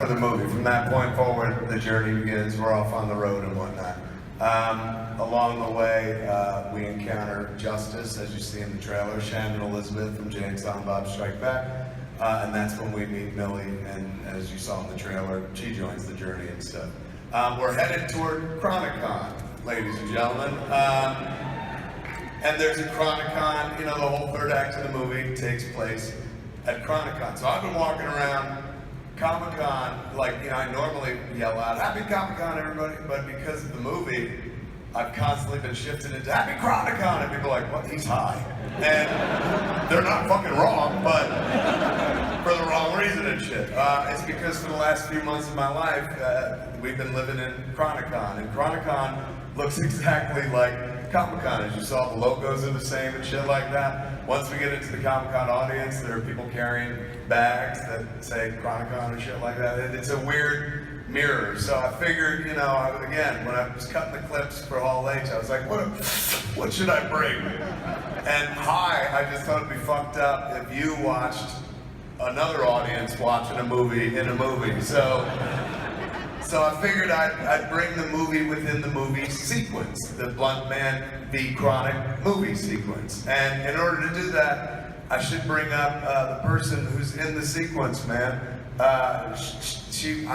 For the movie. From that point forward, the journey begins. We're off on the road and whatnot. Along the way, we encounter Justice, as you see in the trailer, Shannon Elizabeth from Jay Silent Bob Strike Back, and that's when we meet Millie, and as you saw in the trailer, she joins the journey and stuff. We're headed toward Chronicon, ladies and gentlemen. And there's a Chronicon, you know, the whole third act of the movie takes place at Chronicon. So I've been walking around Comic-Con, like, you know, I normally yell out, "Happy Comic-Con, everybody," but because of the movie, I've constantly been shifted into "Happy Chronicon," and people are like, "What? He's high." And they're not fucking wrong, but for the wrong reason and shit. It's because for the last few months of my life, we've been living in Chronicon, and Chronicon looks exactly like Comic-Con. As you saw, the logos are the same and shit like that. Once we get into the Comic-Con audience, there are people carrying bags that say Chronicon and shit like that. It's a weird mirror. So I figured, you know, again, when I was cutting the clips for Hall H, I was like, what should I bring? And I just thought it'd be fucked up if you watched another audience watching a movie in a movie. So I figured I'd bring the movie within the movie sequence, the Bluntman V Chronic movie sequence. And in order to do that, I should bring up the person who's in the sequence, man. I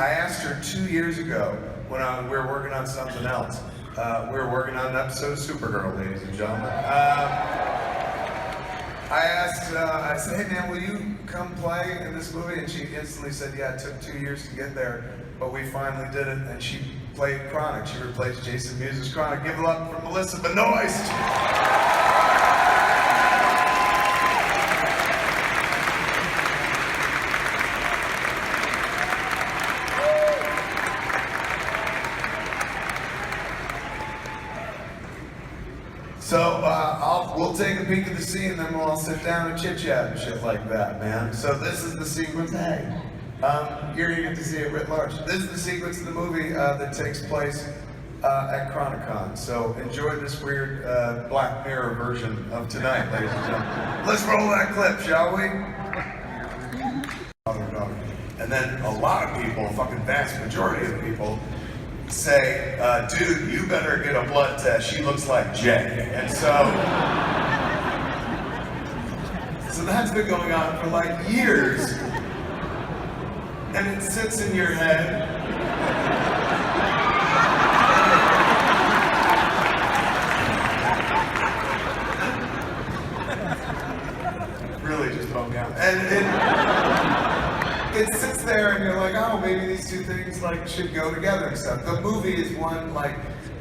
asked her 2 years ago when we were working on something else. We were working on an episode of Supergirl, ladies and gentlemen. I said, "Hey man, will you come play in this movie?" And she instantly said, "Yeah, it took 2 years to get there, but we finally did it." And she played Chronic. She replaced Jason Mewes' Chronic. Give it up for Melissa Benoist. So we'll take a peek at the scene, and then we'll all sit down and chit-chat and shit like that, man. So this is the sequence. Hey, here you get to see it writ large. This is the sequence of the movie that takes place at Chronicon. So enjoy this weird Black Mirror version of tonight, ladies and gentlemen. Let's roll that clip, shall we? And then a lot of people, a fucking vast majority of people, say, "Dude, you better get a blood test. She looks like Jay." And so that's been going on for like years. And it sits in your head. Really just bummed out. And it sits there and you're like, oh, maybe these two things like should go together and stuff. The movie is one like,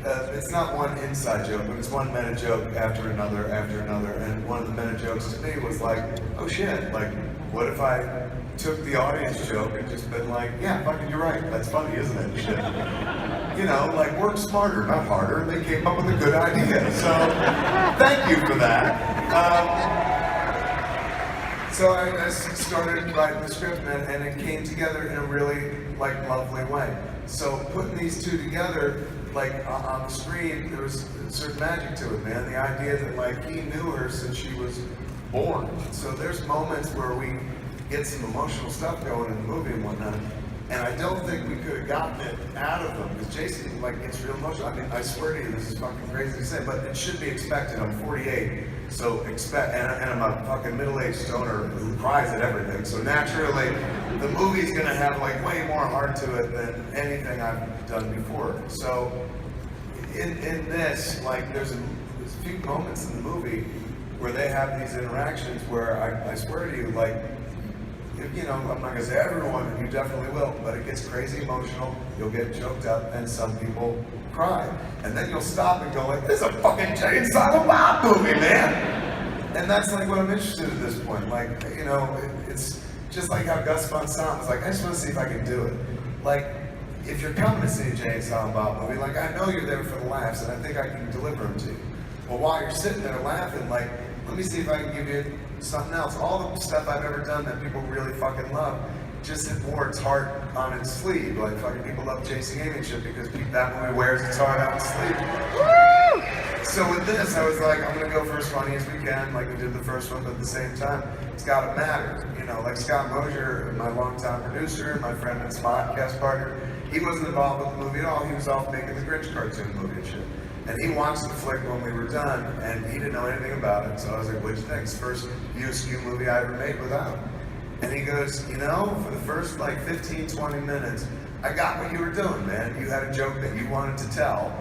it's not one inside joke, but it's one meta joke after another. And one of the meta jokes to me was like, oh shit, like what if I took the audience joke and just been like, yeah, fucking you're right, that's funny, isn't it? Shit. You know, like work smarter, not harder. They came up with a good idea. So thank you for that. So I started writing the script, and it came together in a really like lovely way. So putting these two together, like on the screen, there was a certain magic to it, man. The idea that like he knew her since she was born. So there's moments where we get some emotional stuff going in the movie and whatnot. And I don't think we could have gotten it out of them, because Jason like gets real emotional. I mean, I swear to you, this is fucking crazy to say, but it should be expected. I'm 48, so and I'm a fucking middle-aged stoner who cries at everything. So naturally, the movie's gonna have like way more heart to it than anything I've done before. So in this, like there's a few moments in the movie where they have these interactions where I swear to you, like, you know, I'm not gonna say everyone, and you definitely will, but it gets crazy emotional, you'll get choked up, and some people cry. And then you'll stop and go like, this is a fucking Jay Silent Bob movie, man! And that's like what I'm interested in at this point. Like, you know, it's just like how Gus Van Sant was like, I just wanna see if I can do it. Like, if you're coming to see a Jay Silent Bob movie, like I know you're there for the laughs, and I think I can deliver them to you. Well, while you're sitting there laughing, like, let me see if I can give you something else. All the stuff I've ever done that people really fucking love, just it wore its heart on its sleeve. Like fucking people love Jason Gaming shit because that movie wears its heart on its sleeve. Woo! So with this, I was like, I'm gonna go for as funny as we can, like we did the first one, but at the same time, it's gotta matter. You know, like Scott Mosier, my longtime producer, my friend and podcast partner, he wasn't involved with the movie at all. He was off making the Grinch cartoon movie and shit. And he watched the flick when we were done, and he didn't know anything about it. So I was like, what'd you think? It's the first USQ movie I ever made without him. And he goes, you know, for the first like 15, 20 minutes, I got what you were doing, man. You had a joke that you wanted to tell,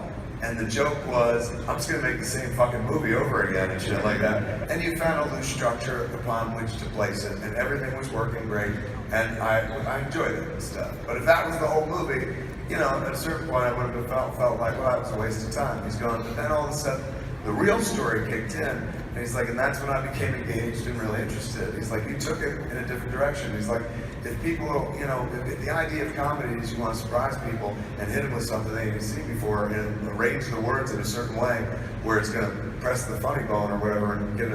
and the joke was, I'm just gonna make the same fucking movie over again and shit like that. And you found a loose structure upon which to place it, and everything was working great, and I enjoyed it and stuff. But if that was the whole movie, you know, at a certain point I would have felt like, well, that was a waste of time. He's gone, but then all of a sudden, the real story kicked in, and he's like, and that's when I became engaged and really interested. He's like, you took it in a different direction. He's like, if people, you know, if the idea of comedy is you want to surprise people and hit them with something they haven't seen before and arrange the words in a certain way where it's going to press the funny bone or whatever and get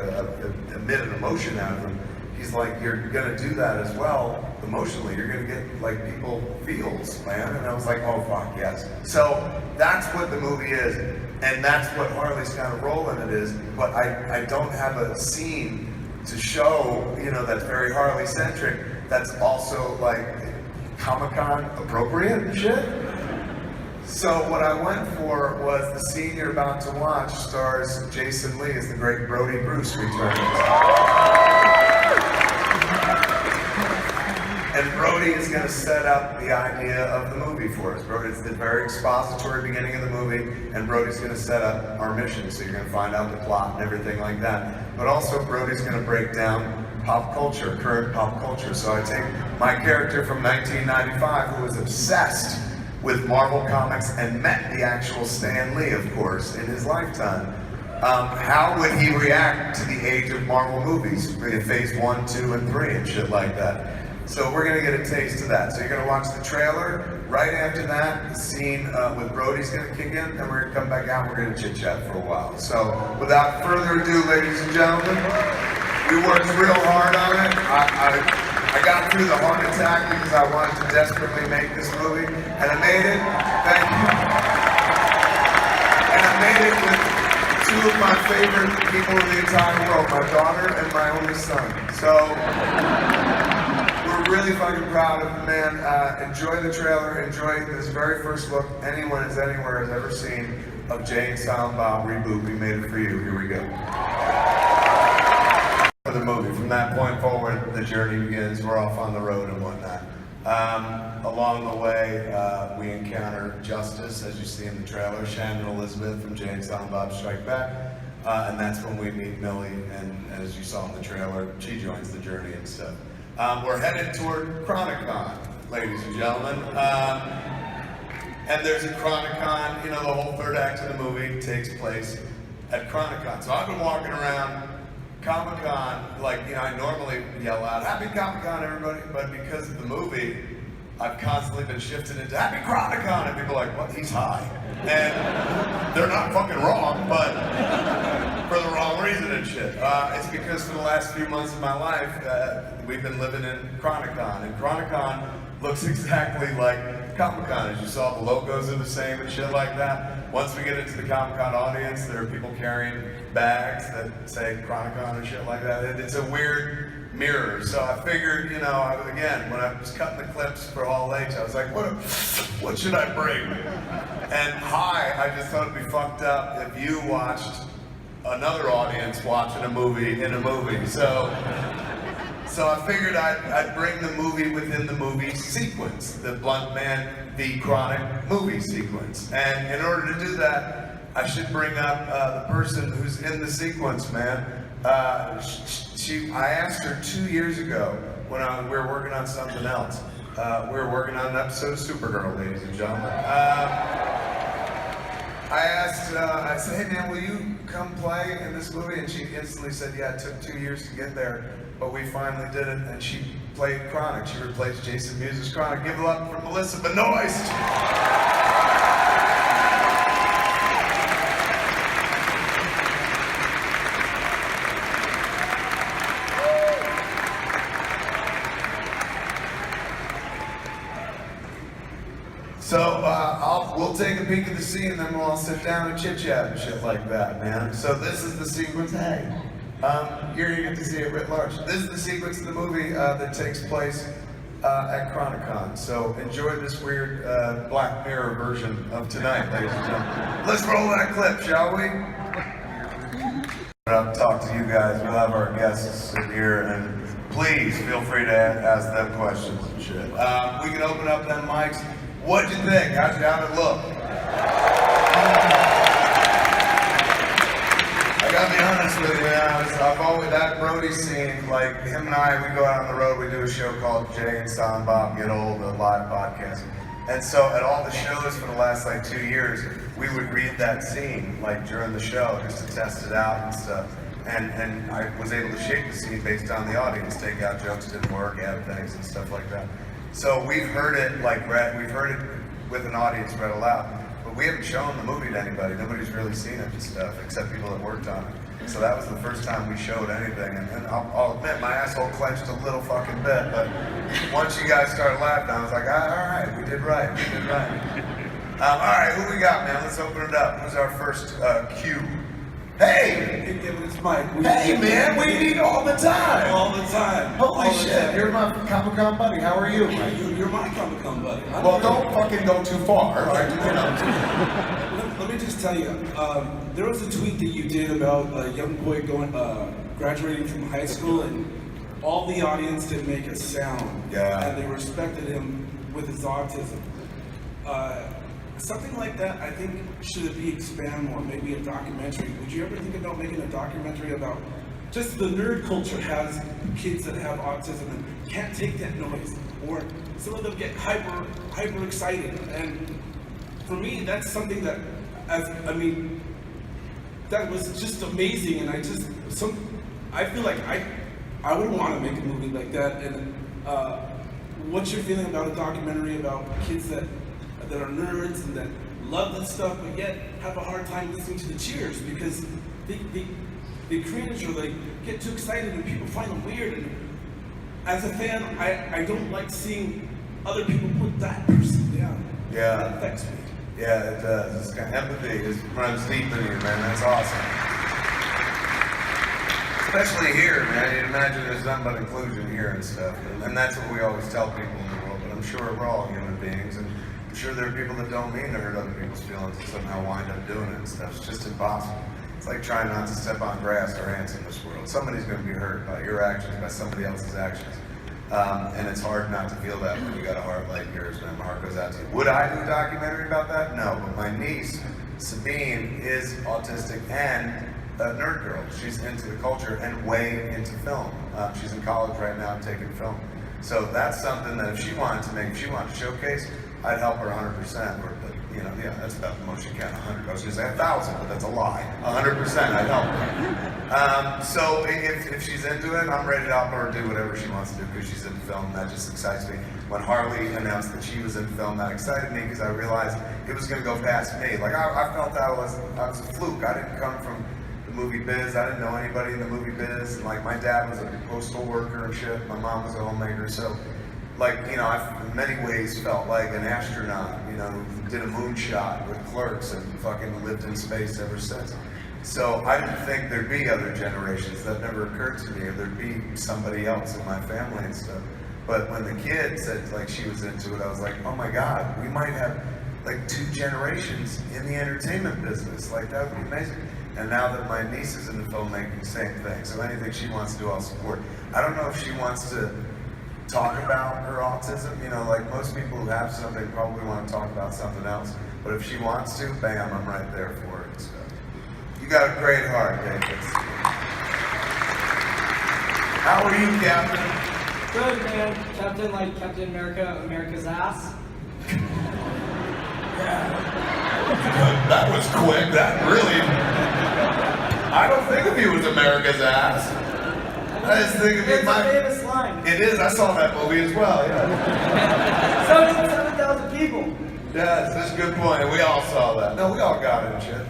emit an emotion out of them, he's like, you're going to do that as well emotionally. You're going to get like people feels, man. And I was like, oh fuck yes. So that's what the movie is, and that's what Harley's kind of role in it is. But I don't have a scene to show, you know, that's very Harley centric. That's also like Comic-Con appropriate and shit. So what I went for was the scene you're about to watch stars Jason Lee as the great Brody Bruce returns. And Brody is going to set up the idea of the movie for us. Brody's the very expository beginning of the movie, and Brody's going to set up our mission, so you're going to find out the plot and everything like that. But also Brody's going to break down pop culture, current pop culture. So I take my character from 1995 who was obsessed with Marvel Comics and met the actual Stan Lee, of course, in his lifetime. How would he react to the age of Marvel movies, phase 1, 2, and 3 and shit like that? So we're gonna get a taste of that. So you're gonna watch the trailer. Right after that, the scene with Brody's gonna kick in, and we're gonna come back out, we're gonna chit chat for a while. So without further ado, ladies and gentlemen, we worked real hard on it. I got through the heart attack because I wanted to desperately make this movie, and I made it. Thank you. And I made it with two of my favorite people in the entire world, my daughter and my only son. So we're really fucking proud of it, man. Enjoy the trailer. Enjoy this very first look anyone has anywhere has ever seen of Jay Silent Bob Reboot. We made it for you. Here we go. For the movie. From that point forward, the journey begins. We're off on the road and whatnot. Along the way, we encounter Justice, as you see in the trailer, Shannon Elizabeth from Jay and Silent Bob Strike Back, and that's when we meet Millie, and as you saw in the trailer, she joins the journey and stuff. We're headed toward Chronicon, ladies and gentlemen, and there's a Chronicon, you know, the whole third act of the movie takes place at Chronicon. So I've been walking around Comic-Con, like, you know, I normally yell out, Happy Comic-Con, everybody, but because of the movie, I've constantly been shifted into Happy Chronicon, and people are like, what, he's high. And they're not fucking wrong, but for the wrong reason and shit. It's because for the last few months of my life, we've been living in Chronicon, and Chronicon looks exactly like Comic-Con. As you saw, the logos are the same and shit like that. Once we get into the Comic-Con audience, there are people carrying bags that say Chronicon and shit like that. It's a weird mirror. So I figured, you know, again, when I was cutting the clips for Hall H, I was like, what should I bring? And I just thought it'd be fucked up if you watched another audience watching a movie in a movie. So I figured I'd bring the movie within the movie sequence, the Bluntman V Chronic movie sequence. And in order to do that, I should bring up the person who's in the sequence, man. I asked her 2 years ago when we were working on something else. We were working on an episode of Supergirl, ladies and gentlemen. I said, hey man, will you come play in this movie? And she instantly said, yeah, it took 2 years to get there, but we finally did it, and she played Chronic. She replaced Jason Mewes' Chronic. Give it up for Melissa Benoist! So we'll take a peek at the scene, and then we'll all sit down and chit-chat and shit like that, man. So this is the sequence. Hey, Here you get to see it writ large. This is the sequence of the movie that takes place at Chronicon. So enjoy this weird Black Mirror version of tonight, ladies and gentlemen. Let's roll that clip, shall we? I'll talk to you guys. We'll have our guests sit here, and please feel free to ask them questions and shit. We can open up them mics. What'd you think? How'd it look? I gotta be honest with you, man. I've always, that Brody scene, like him and I, we go out on the road, we do a show called Jay and Silent Bob Get Old, a live podcast. And so at all the shows for the last like 2 years, we would read that scene like during the show just to test it out and stuff. And I was able to shape the scene based on the audience, take out jokes that didn't work, add things and stuff like that. So we've heard it like read, we've heard it with an audience read aloud. But we haven't shown the movie to anybody. Nobody's really seen it and stuff, except people that worked on it. So that was the first time we showed anything. And I'll admit, my asshole clenched a little fucking bit. But once you guys started laughing, I was like, all right, we did right. All right, who we got, man? Let's open it up. Who's our first cue? Hey! Hey, man, we meet all the time. All the time. Holy shit, you're my Comic-Con buddy. How are you? You're my Comic-Con buddy. Well, don't fucking go too far. Right? Let me just tell you, there was a tweet that you did about a young boy graduating from high school, and all the audience didn't make a sound. Yeah. And they respected him with his autism. Something like that, I think, should be expanded more, maybe a documentary. Would you ever think about making a documentary about just the nerd culture has kids that have autism and can't take that noise, or some of them get hyper excited. And for me, that's something that, that was just amazing. And I feel like I would want to make a movie like that. And what's your feeling about a documentary about kids that are nerds and that love this stuff, but yet have a hard time listening to the cheers because they cringe or they get too excited and people find them weird. And as a fan, I don't like seeing other people put that person down. Yeah. That affects me. Yeah, it does. It's kind of empathy runs deep in you, man. That's awesome. Especially here, man. You'd imagine there's nothing but inclusion here and stuff. And that's what we always tell people in the world. But I'm sure we're all human beings. And I'm sure there are people that don't mean to hurt other people's feelings and somehow wind up doing it and stuff. It's just impossible. It's like trying not to step on grass or ants in this world. Somebody's going to be hurt by your actions, by somebody else's actions. And it's hard not to feel that when you got a heart like yours, man. My heart goes out to you. Would I do a documentary about that? No, but my niece, Sabine, is autistic and a nerd girl. She's into the culture and way into film. She's in college right now taking film. So that's something that if she wanted to showcase, I'd help her 100%. Or, that's about the most you can, 100. I was going to say 1,000, but that's a lie. 100%, I'd help her. So if she's into it, I'm ready to help her do whatever she wants to do because she's in film. That just excites me. When Harley announced that she was in film, that excited me because I realized it was going to go past me. Like I felt that I was a fluke. I didn't come from the movie biz. I didn't know anybody in the movie biz. And, like my dad was a postal worker and shit. My mom was a homemaker. So, I in many ways felt like an astronaut, who did a moonshot with Clerks and fucking lived in space ever since. So I didn't think there'd be other generations. That never occurred to me, or there'd be somebody else in my family and stuff. But when the kid said she was into it, I was like, oh my God, we might have 2 generations in the entertainment business. That would be amazing. And now that my niece is into filmmaking, same thing. So anything she wants to do, I'll support. I don't know if she wants to talk about her autism. Most people who have something probably want to talk about something else. But if she wants to, bam, I'm right there for it. So, you got a great heart, Davis. How are you, Captain? Good, man. Captain, like Captain America, America's ass. Yeah. That was quick. That really... I don't think of you as America's ass. I just think of it's a famous line. It is. I saw that movie as well, yeah. So did 7,000 people. Yeah, that's a good point. We all saw that. No, we all got it and shit.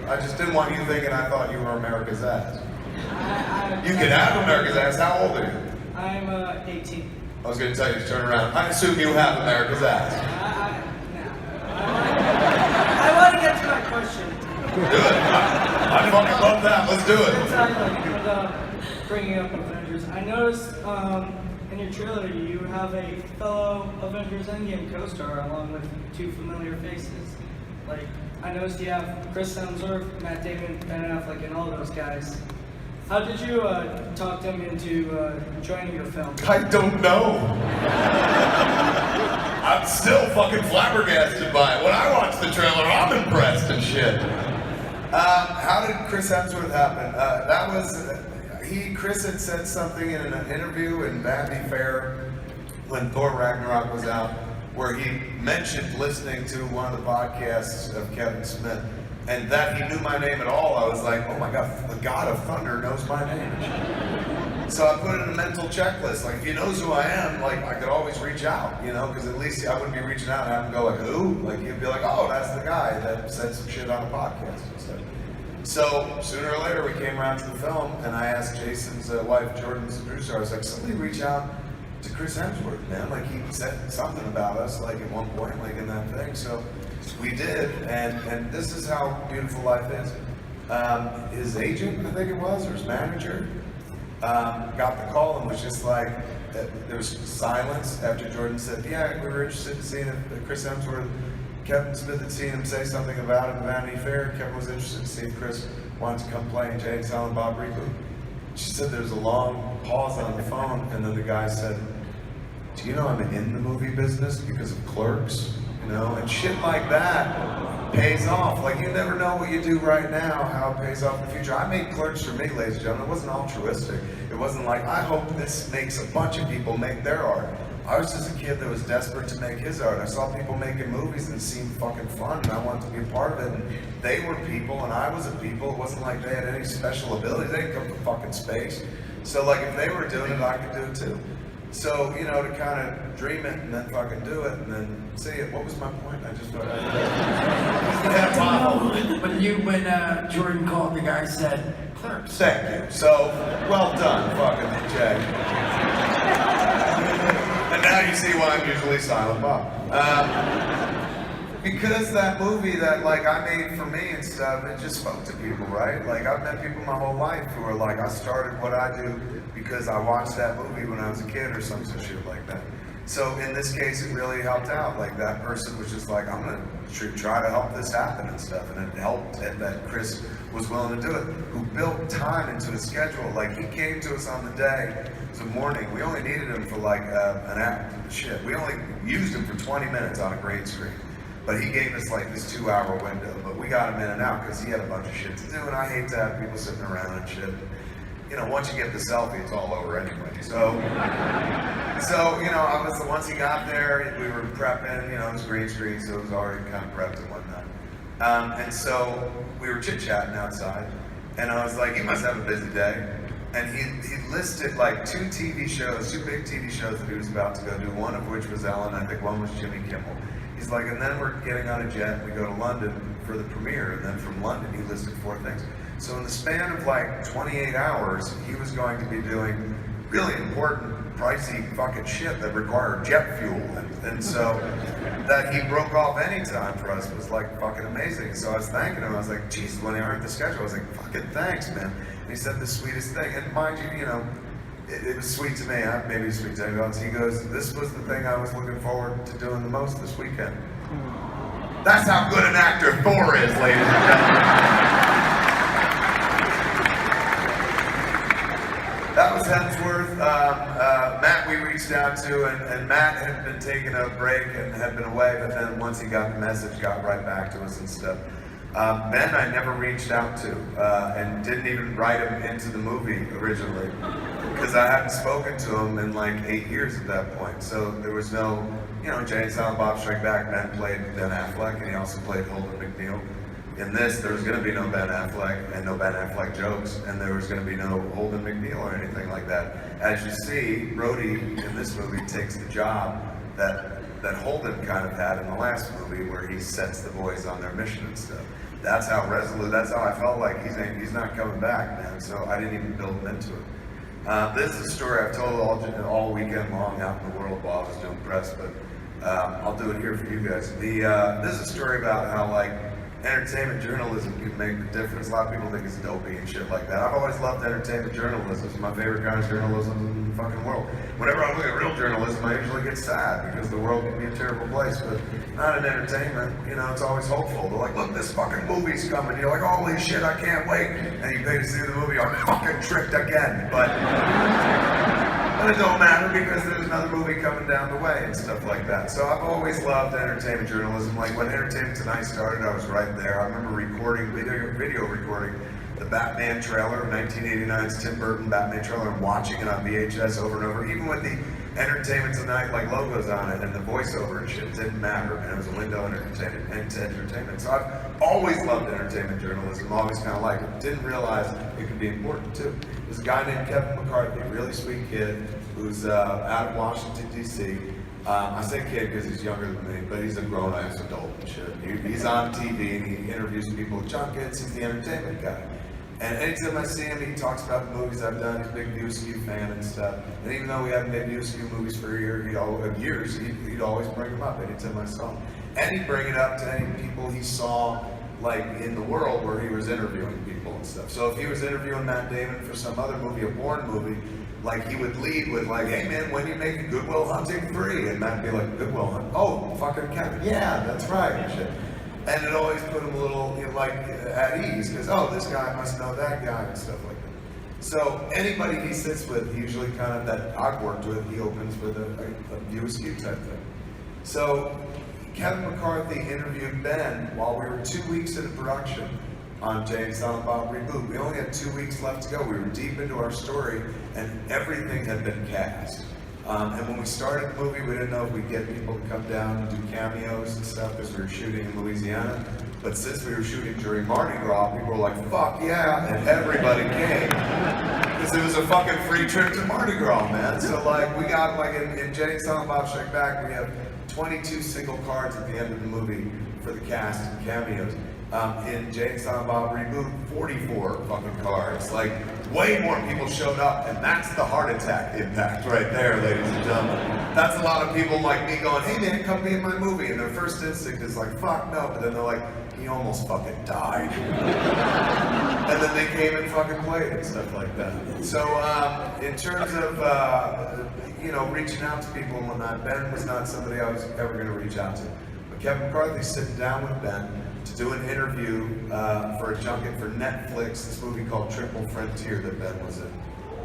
I just didn't want you thinking I thought you were America's ass. You can have America's ass. How old are you? I'm 18. I was going to tell you to turn around. I assume you have America's ass. I want to get to my question. Good. I fucking love that. Let's do it. Exactly. But, bringing up Avengers, I noticed in your trailer you have a fellow Avengers Endgame co-star along with two familiar faces. Like, I noticed you have Chris Hemsworth, Matt Damon, Ben Affleck, and all those guys. How did you talk them into joining your film? I don't know. I'm still fucking flabbergasted by it. When I watch the trailer, I'm impressed and shit. How did Chris Hemsworth happen? That was, Chris had said something in an interview in Vanity Fair when Thor Ragnarok was out, where he mentioned listening to one of the podcasts of Kevin Smith, and that he knew my name at all. I was like, oh my God, the God of Thunder knows my name. So I put in a mental checklist, like if he knows who I am, like I could always reach out, you know, because at least I wouldn't be reaching out and have him go like, who? Like he'd be like, oh, that's the guy that said some shit on a podcast. So sooner or later we came around to the film, and I asked Jason's wife, Jordan's producer, I was like, somebody reach out to Chris Hemsworth, man. Like he said something about us, like at one point, like in that thing. So we did, and this is how beautiful life is. His agent, I think it was, or his manager, got the call and was just like, there was silence after Jordan said, yeah, we were interested in seeing if Chris Hemsworth, Kevin Smith had seen him say something about it at Vanity Fair. Kevin was interested to see if Chris wanted to come play in Jay Silent Bob Reboot. She said there's a long pause on the phone, and then the guy said, do you know I'm in the movie business because of Clerks? You know, and shit like that pays off. Like you never know what you do right now, how it pays off in the future. I made Clerks for me, ladies and gentlemen. It wasn't altruistic. It wasn't like, I hope this makes a bunch of people make their art. I was just a kid that was desperate to make his art. I saw people making movies and it seemed fucking fun, and I wanted to be a part of it. And they were people, and I was a people. It wasn't like they had any special abilities. They didn't come from fucking space. So like if they were doing it, I could do it too. So, you know, to kind of dream it and then fucking do it and then see it. What was my point? I just thought When Jordan called, the guy said, Clerks. Thank you. So, well done, fucking Jay. And now you see why I'm usually Silent Bob. Because that movie that like I made for me and stuff, it just spoke to people, right? Like I've met people my whole life who are like, I started what I do because I watched that movie when I was a kid or some shit like that. So in this case, it really helped out. Like that person was just like, I'm gonna try to help this happen and stuff. And it helped that Chris was willing to do it, who built time into his schedule. Like he came to us on the day, it was a morning. We only needed him for like an hour. Shit, we only used him for 20 minutes on a green screen. But he gave us like this 2-hour window. But we got him in and out because he had a bunch of shit to do. And I hate to have people sitting around and shit. You know, once you get the selfie, it's all over anyway. So you know, once he got there, we were prepping, you know, it was green screen, so it was already kind of prepped and whatnot. And so we were chit-chatting outside, and I was like, you must have a busy day. And he listed like two big TV shows that he was about to go do, one of which was Ellen, I think one was Jimmy Kimmel. He's like, and then we're getting on a jet, and we go to London for the premiere, and then from London he listed 4 things. So in the span of like 28 hours, he was going to be doing really important, pricey fucking shit that required jet fuel. And so that he broke off any time for us was like fucking amazing. So I was thanking him. I was like, Jesus, when he earned the schedule, I was like, fucking thanks, man. And he said the sweetest thing. And mind you, you know, it was sweet to me. Maybe it's sweet to anyone else. He goes, this was the thing I was looking forward to doing the most this weekend. That's how good an actor Thor is, ladies and gentlemen. That was Hemsworth. Matt we reached out to, and Matt had been taking a break and had been away, but then once he got the message, got right back to us and stuff. Ben I never reached out to, and didn't even write him into the movie originally, because I hadn't spoken to him in like 8 years at that point. So there was no, you know, Jay Silent Bob Strike Back, Ben played Ben Affleck, and he also played Holden McNeil. In this, there was going to be no Ben Affleck and no Ben Affleck jokes, and there was going to be no Holden McNeil or anything like that. As you see, Brody in this movie takes the job that Holden kind of had in the last movie, where he sets the boys on their mission and stuff. That's how resolute. That's how I felt like he's not coming back, man. So I didn't even build him into it. This is a story I've told all weekend long out in the world while I was doing press, but I'll do it here for you guys. This is a story about how like entertainment journalism can make the difference. A lot of people think it's dopey and shit like that. I've always loved entertainment journalism. It's my favorite kind of journalism in the fucking world. Whenever I look at real journalism, I usually get sad because the world can be a terrible place, but not in entertainment. You know, it's always hopeful. They're like, look, this fucking movie's coming. You're like, holy shit, I can't wait. And you pay to see the movie, you're fucking tricked again. But it don't matter because there's another movie coming down the way and stuff like that. So I've always loved entertainment journalism. Like when Entertainment Tonight started, I was right there. I remember recording, video recording the Batman trailer of 1989's Tim Burton Batman trailer and watching it on VHS over and over, even with the Entertainment Tonight like logos on it and the voiceover and shit. It didn't matter, and it was a window into entertainment. So I've always loved entertainment journalism, always kind of liked it. Didn't realize it could be important too. There's a guy named Kevin McCarthy, a really sweet kid who's out of Washington, D.C. I say kid because he's younger than me, but he's a grown-ass adult and shit. He's on TV and he interviews people with junkets. He's the entertainment guy. And anytime I see him, he talks about the movies I've done. He's a big View Askew fan and stuff. And even though we haven't made View Askew movies for he'd always bring them up anytime I saw him. And he'd bring it up to any people he saw, like in the world where he was interviewing people and stuff. So if he was interviewing Matt Damon for some other movie, a Bourne movie, like he would lead with like, hey man, when you make Good Will Hunting 3? And Matt'd be like, Good Will Hunting? Oh, fucking Kevin, yeah, that's right, and shit. And it always put him a little, you know, like, at ease, because, oh, this guy must know that guy, and stuff like that. So, anybody he sits with, usually kind of that I've worked with, he opens with a View Askew type thing. So, Kevin McCarthy interviewed Ben while we were 2 weeks into production on Jay Silent Bob Reboot. We only had 2 weeks left to go. We were deep into our story, and everything had been cast. And when we started the movie, we didn't know if we'd get people to come down and do cameos and stuff because we were shooting in Louisiana. But since we were shooting during Mardi Gras, people were like, fuck yeah, and everybody came. Because it was a fucking free trip to Mardi Gras, man. So like, we got like in Jay Silent Bob Strike Back, we have 22 single cards at the end of the movie for the cast and cameos. In Jay Silent Bob Reboot, 44 fucking cards. Like, way more people showed up, and that's the heart attack impact right there, ladies and gentlemen. That's a lot of people like me going, hey man, come be in my movie. And their first instinct is like, fuck no, but then they're like, he almost fucking died. And then they came and fucking played and stuff like that. So, in terms of, you know, reaching out to people and whatnot, Ben was not somebody I was ever going to reach out to. But Kevin McCarthy's sitting down with Ben to do an interview for a junket for Netflix, this movie called Triple Frontier that Ben was in.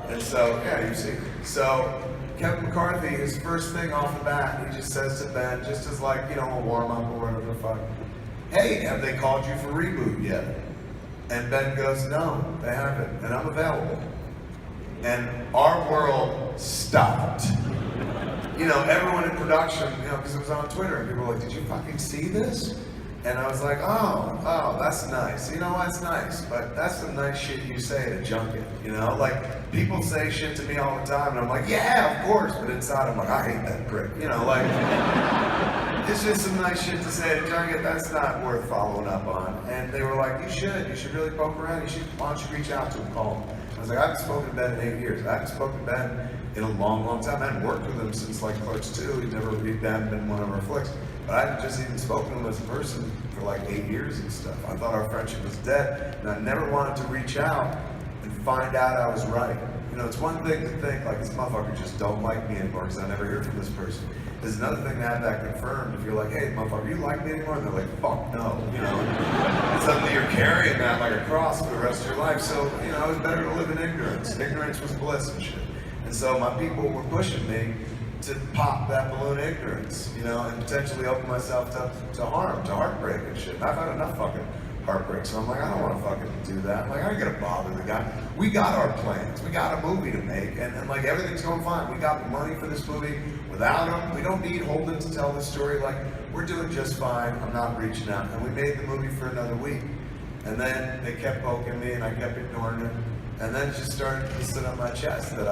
And so, yeah, you see. So, Kevin McCarthy, his first thing off the bat, he just says to Ben, just as like, you know, a warm up or whatever the fuck, hey, have they called you for Reboot yet? And Ben goes, no, they haven't, and I'm available. And our world stopped. You know, everyone in production, you know, because it was on Twitter, and people were like, did you fucking see this? And I was like, oh, that's nice. You know, that's nice, but that's some nice shit you say at a junket, you know? Like, people say shit to me all the time, and I'm like, yeah, of course, but inside I'm like, I hate that prick, you know, like, it's just some nice shit to say at a junket, that's not worth following up on. And they were like, you should really poke around, why don't you reach out to him, call him. I was like, I haven't spoken to Ben in 8 years. I haven't spoken to Ben in a long, long time. I hadn't worked with him since like Clerks 2. He'd never hadn't been one of our flicks. But I hadn't just even spoken to him as a person for like 8 years and stuff. I thought our friendship was dead, and I never wanted to reach out and find out I was right. You know, it's one thing to think like, this motherfucker just don't like me anymore because I never hear from this person. There's another thing to have that confirmed. If you're like, hey, motherfucker, you like me anymore? And they're like, fuck no, you know. Suddenly you're carrying that like a cross for the rest of your life. So, you know, it was better to live in ignorance. Ignorance was bliss and shit. And so my people were pushing me to pop that balloon of ignorance, you know, and potentially open myself to harm, to heartbreak and shit. And I've had enough fucking heartbreak, so I'm like, I don't want to fucking do that. Like, I ain't gonna bother the guy. We got our plans. We got a movie to make, and like, everything's going fine. We got the money for this movie. Without him, we don't need Holden to tell the story. Like, we're doing just fine. I'm not reaching out. And we made the movie for another week. And then they kept poking me, and I kept ignoring it. And then it just started to sit on my chest that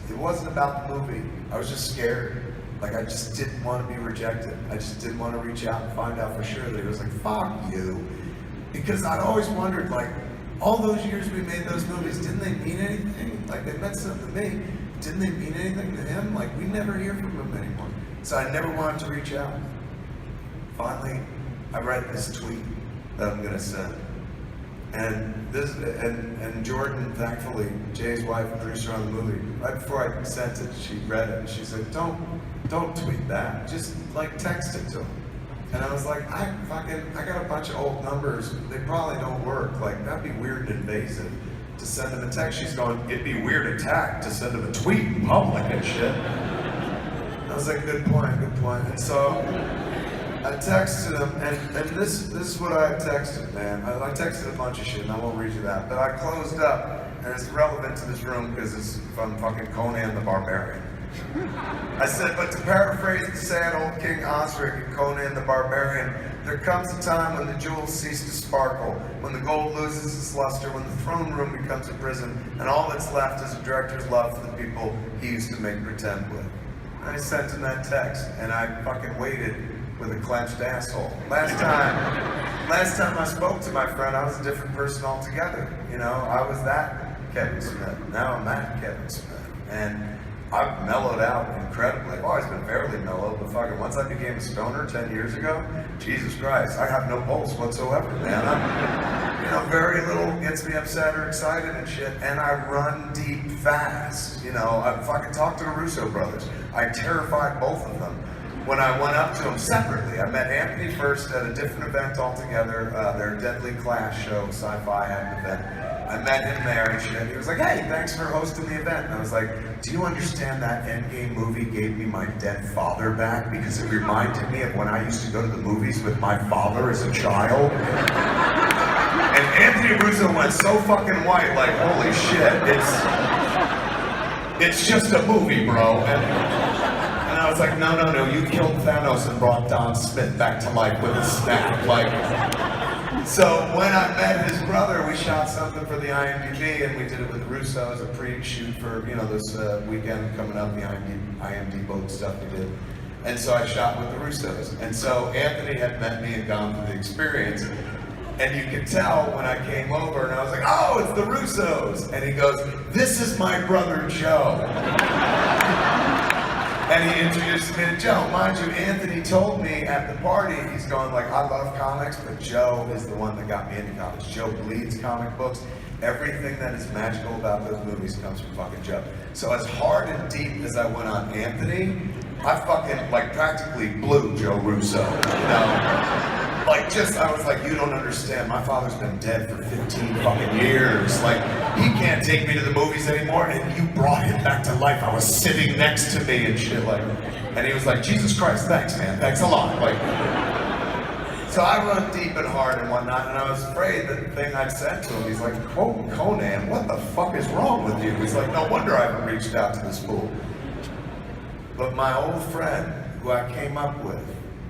it wasn't about the movie. I was just scared. Like, I just didn't want to be rejected. I just didn't want to reach out and find out for sure that he was like, fuck you. Because I'd always wondered, like, all those years we made those movies, didn't they mean anything? Like, they meant something to me. Didn't they mean anything to him? Like, we never hear from him anymore. So I never wanted to reach out. Finally, I read this tweet that I'm gonna send. And Jordan, thankfully, Jay's wife and producer on the movie, right before I sent it, she read it and she said, don't tweet that, just like text it to him. And I was like, I got a bunch of old numbers, they probably don't work, like that'd be weird and invasive to send him a text. She's going, it'd be weird attack to send him a tweet in public and shit. I was like, good point. And so I texted him, and this is what I texted, man. I texted a bunch of shit, and I won't read you that. But I closed up, and it's relevant to this room because it's from fucking Conan the Barbarian. I said, but to paraphrase the sad old King Osric in Conan the Barbarian, there comes a time when the jewels cease to sparkle, when the gold loses its luster, when the throne room becomes a prison, and all that's left is a director's love for the people he used to make pretend with. And I sent him that text, and I fucking waited with a clenched asshole. Last time I spoke to my friend, I was a different person altogether. You know, I was that Kevin Smith. Now I'm that Kevin Smith. And I've mellowed out incredibly. I've always been fairly mellow, but fucking once I became a stoner 10 years ago, Jesus Christ, I have no pulse whatsoever, man. I'm, you know, very little gets me upset or excited and shit, and I run deep fast. You know, I fucking talked to the Russo brothers. I terrified both of them when I went up to them separately. I met Anthony first at a different event altogether, their Deadly Clash show, Sci-Fi had an event. I met him there and shit. He was like, hey, thanks for hosting the event. And I was like, do you understand that Endgame movie gave me my dead father back because it reminded me of when I used to go to the movies with my father as a child? And Anthony Russo went so fucking white, like, holy shit, it's just a movie, bro. And I was like, no, you killed Thanos and brought Don Smith back to life with a snap. Like, so when I met his brother, we shot something for the IMDb, and we did it with Russo as a pre-shoot for, you know, this weekend coming up, the IMDb boat stuff we did. And so I shot with the Russos. And so Anthony had met me and gone through the experience. And you could tell when I came over, and I was like, oh, it's the Russos. And he goes, this is my brother Joe. And he introduced me to Joe. Mind you, Anthony told me at the party, he's going like, I love comics, but Joe is the one that got me into comics. Joe bleeds comic books. Everything that is magical about those movies comes from fucking Joe. So as hard and deep as I went on Anthony, I fucking like practically blew Joe Russo, you know? Like I was like, you don't understand, my father's been dead for 15 fucking years. Like, he can't take me to the movies anymore, and you brought him back to life. I was sitting next to me and shit like, and he was like, Jesus Christ, thanks man, thanks a lot. Like, so I run deep and hard and whatnot, and I was afraid that the thing I'd said to him, he's like, quote, Conan, what the fuck is wrong with you? He's like, no wonder I haven't reached out to this fool. But my old friend, who I came up with,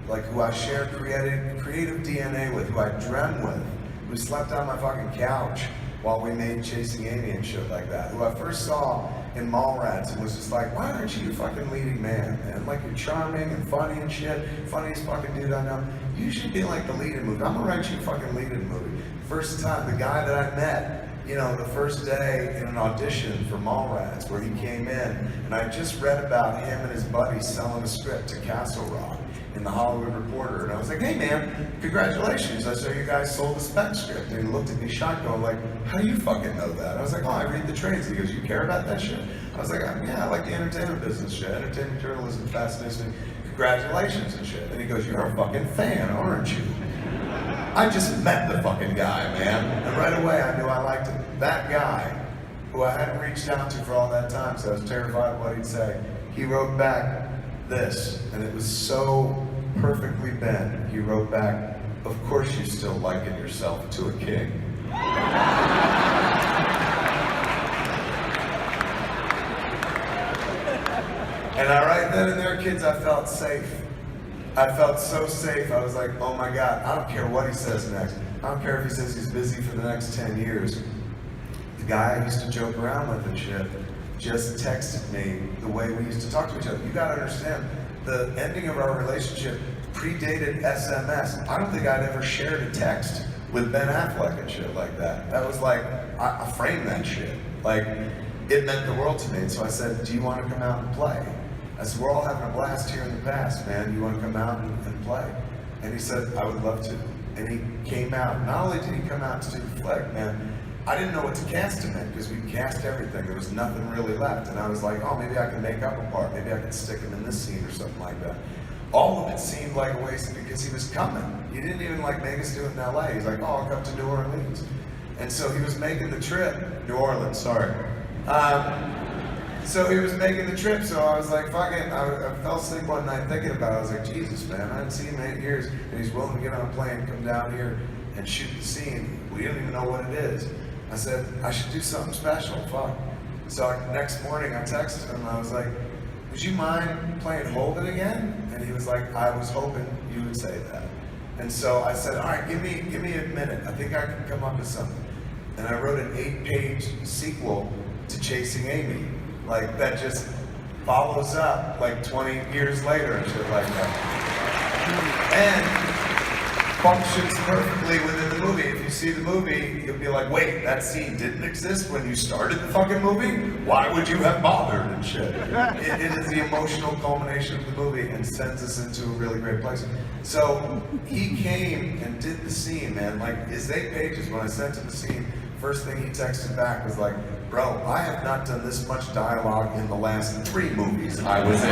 like who I shared creative DNA with, who I dreamt with, who slept on my fucking couch while we made Chasing Amy and shit like that, who I first saw in Mallrats and was just like, why aren't you the fucking leading man? And like, you're charming and funny and shit, funniest fucking dude I know. You should be like the lead in a movie. I'm gonna write you a fucking lead in a movie. First time, the guy that I met, you know, the first day in an audition for Mallrats where he came in, and I just read about him and his buddies selling a script to Castle Rock in the Hollywood Reporter, and I was like, hey man, congratulations, I saw you guys sold the spec script. And he looked at me shocked, going like, how do you fucking know that? I was like, oh, I read the trades. He goes, you care about that shit? I was like, yeah, I like the entertainment business shit. Entertainment journalism fascinates me. Congratulations and shit. And he goes, you're a fucking fan, aren't you? I just met the fucking guy, man. And right away I knew I liked him. That guy, who I hadn't reached out to for all that time, so I was terrified of what he'd say, he wrote back this, and it was so perfectly bent. He wrote back, of course you still liken yourself to a king. And right then and there, kids, I felt safe. I felt so safe. I was like, oh my God, I don't care what he says next. I don't care if he says he's busy for the next 10 years. The guy I used to joke around with and shit just texted me the way we used to talk to each other. You gotta understand, the ending of our relationship predated SMS. I don't think I'd ever shared a text with Ben Affleck and shit like that. That was like, I framed that shit. Like, it meant the world to me. And so I said, do you want to come out and play? I said, we're all having a blast here in the past, man. You want to come out and play? And he said, I would love to. and he came out. Not only did he come out to do the flick, man, I didn't know what to cast him in because we cast everything. There was nothing really left. And I was like, oh, maybe I can make up a part. Maybe I can stick him in this scene or something like that. All of it seemed like a waste because he was coming. He didn't even like make us do it in LA. He's like, oh, I'll come to New Orleans. And so he was making the trip. New Orleans, sorry. So he was making the trip, so I was like, fuck it. I fell asleep one night thinking about it. I was like, Jesus, man, I haven't seen him in 8 years, and he's willing to get on a plane, come down here, and shoot the scene. We don't even know what it is. I said, I should do something special, fuck. So next morning, I texted him, I was like, would you mind playing Hold It again? And he was like, I was hoping you would say that. And so I said, all right, give me a minute. I think I can come up with something. And I wrote an 8-page sequel to Chasing Amy, like that just follows up like 20 years later and shit like that. And functions perfectly within the movie. If you see the movie, you'll be like, wait, that scene didn't exist when you started the fucking movie? Why would you have bothered and shit? It is the emotional culmination of the movie and sends us into a really great place. So he came and did the scene, man. Like his 8 pages, when I sent him the scene, first thing he texted back was like, bro, I have not done this much dialogue in the last 3 movies I was in.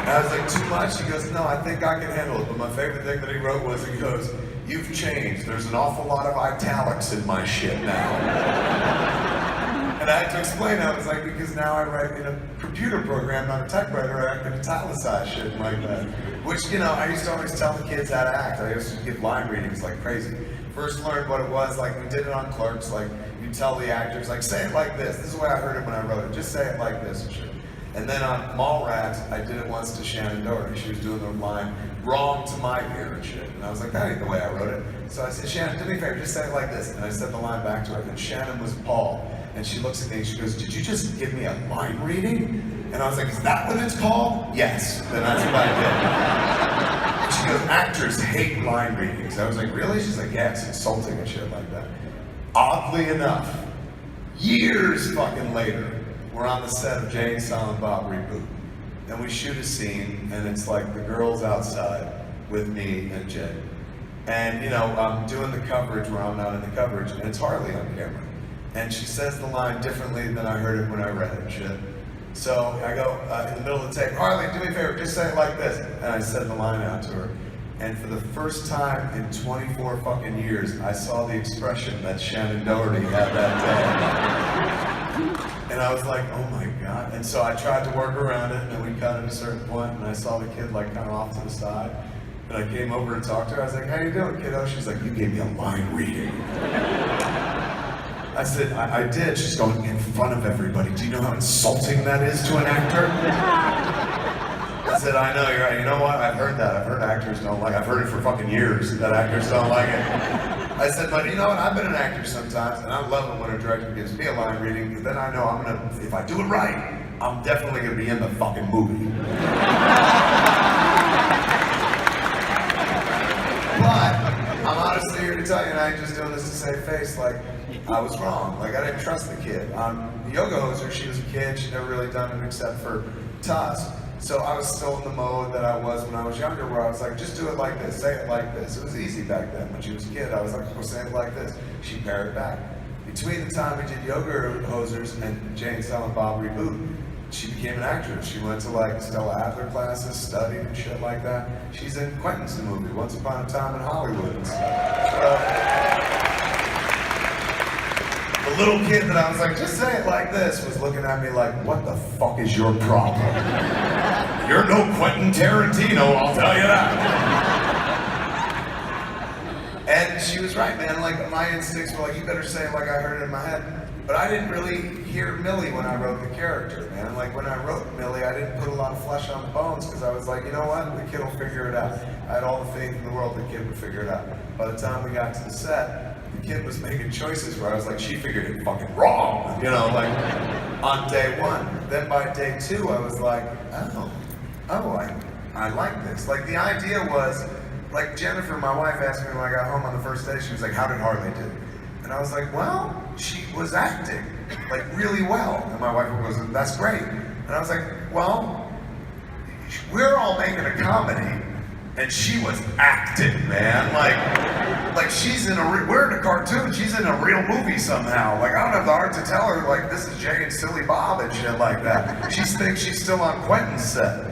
And I was like, too much? He goes, no, I think I can handle it. But my favorite thing that he wrote was, he goes, you've changed. There's an awful lot of italics in my shit now. And I had to explain, I was like, because now I write in a computer program, not a typewriter, I can italicize shit like that. Which, you know, I used to always tell the kids how to act. I used to give line readings like crazy. First learned what it was, like we did it on Clerks, like you tell the actors, like say it like this. This is the way I heard it when I wrote it. Just say it like this and shit. And then on Mallrats, I did it once to Shannon Doherty. She was doing the line, wrong to my ear and shit. And I was like, that ain't the way I wrote it. So I said, Shannon, do me a favor, just say it like this. And I said the line back to her, and Shannon was appalled. And she looks at me and she goes, did you just give me a line reading? And I was like, is that what it's called? Yes. Then that's what I did. And she goes, actors hate line readings. I was like, really? She's like, yeah, it's insulting and shit like that. Oddly enough, years fucking later, we're on the set of Jay Silent Bob Reboot. And we shoot a scene, and it's like the girls outside with me and Jay. And you know, I'm doing the coverage where I'm not in the coverage, and it's Harley on camera. And she says the line differently than I heard it when I read it and shit. So I go, in the middle of the take, Harley, do me a favor, just say it like this. And I said the line out to her. And for the first time in 24 fucking years, I saw the expression that Shannon Doherty had that day. And I was like, oh my God. And so I tried to work around it, and then we cut at a certain point, and I saw the kid like kind of off to the side. And I came over and talked to her. I was like, how you doing, kiddo? She's like, you gave me a line reading. I said, I did. She's going, in front of everybody. Do you know how insulting that is to an actor? I said, I know, you're right. You know what? I've heard that. I've heard actors don't like it. I've heard it for fucking years that actors don't like it. I said, but you know what? I've been an actor sometimes, and I love it when a director gives me a line reading, because then I know I'm gonna, if I do it right, I'm definitely gonna be in the fucking movie. But I'm honestly here to tell you, and I ain't just doing this to save face, like, I was wrong. Like, I didn't trust the kid. The yoga hoser, she was a kid. She'd never really done it except for Tuss. So I was still in the mode that I was when I was younger, where I was like, just do it like this, say it like this. It was easy back then. When she was a kid, I was like, well, say it like this. She'd parrot back. Between the time we did Yoga Hosers and Jay Silent Bob Reboot, she became an actress. She went to like Stella Adler classes, studied and shit like that. She's in Quentin's movie, Once Upon a Time in Hollywood and stuff. The little kid that I was like, just say it like this, was looking at me like, what the fuck is your problem? You're no Quentin Tarantino, I'll tell you that. And she was right, man. Like, my instincts were like, you better say it like I heard it in my head. But I didn't really hear Millie when I wrote the character, man. Like, when I wrote Millie, I didn't put a lot of flesh on the bones, because I was like, you know what? The kid will figure it out. I had all the faith in the world the kid would figure it out. By the time we got to the set, the kid was making choices where I was like, she figured it fucking wrong, you know, like, on day 1. Then by day 2, I was like, I like this. Like, the idea was, like, Jennifer, my wife, asked me when I got home on the first day, she was like, how did Harley do? And I was like, well, she was acting, like, really well. And my wife goes, that's great. And I was like, well, we're all making a comedy. and she was acting, man. Like she's in we're in a cartoon, she's in a real movie somehow. Like, I don't have the heart to tell her, like, this is Jay and Silly Bob and shit like that. She thinks she's still on Quentin's set.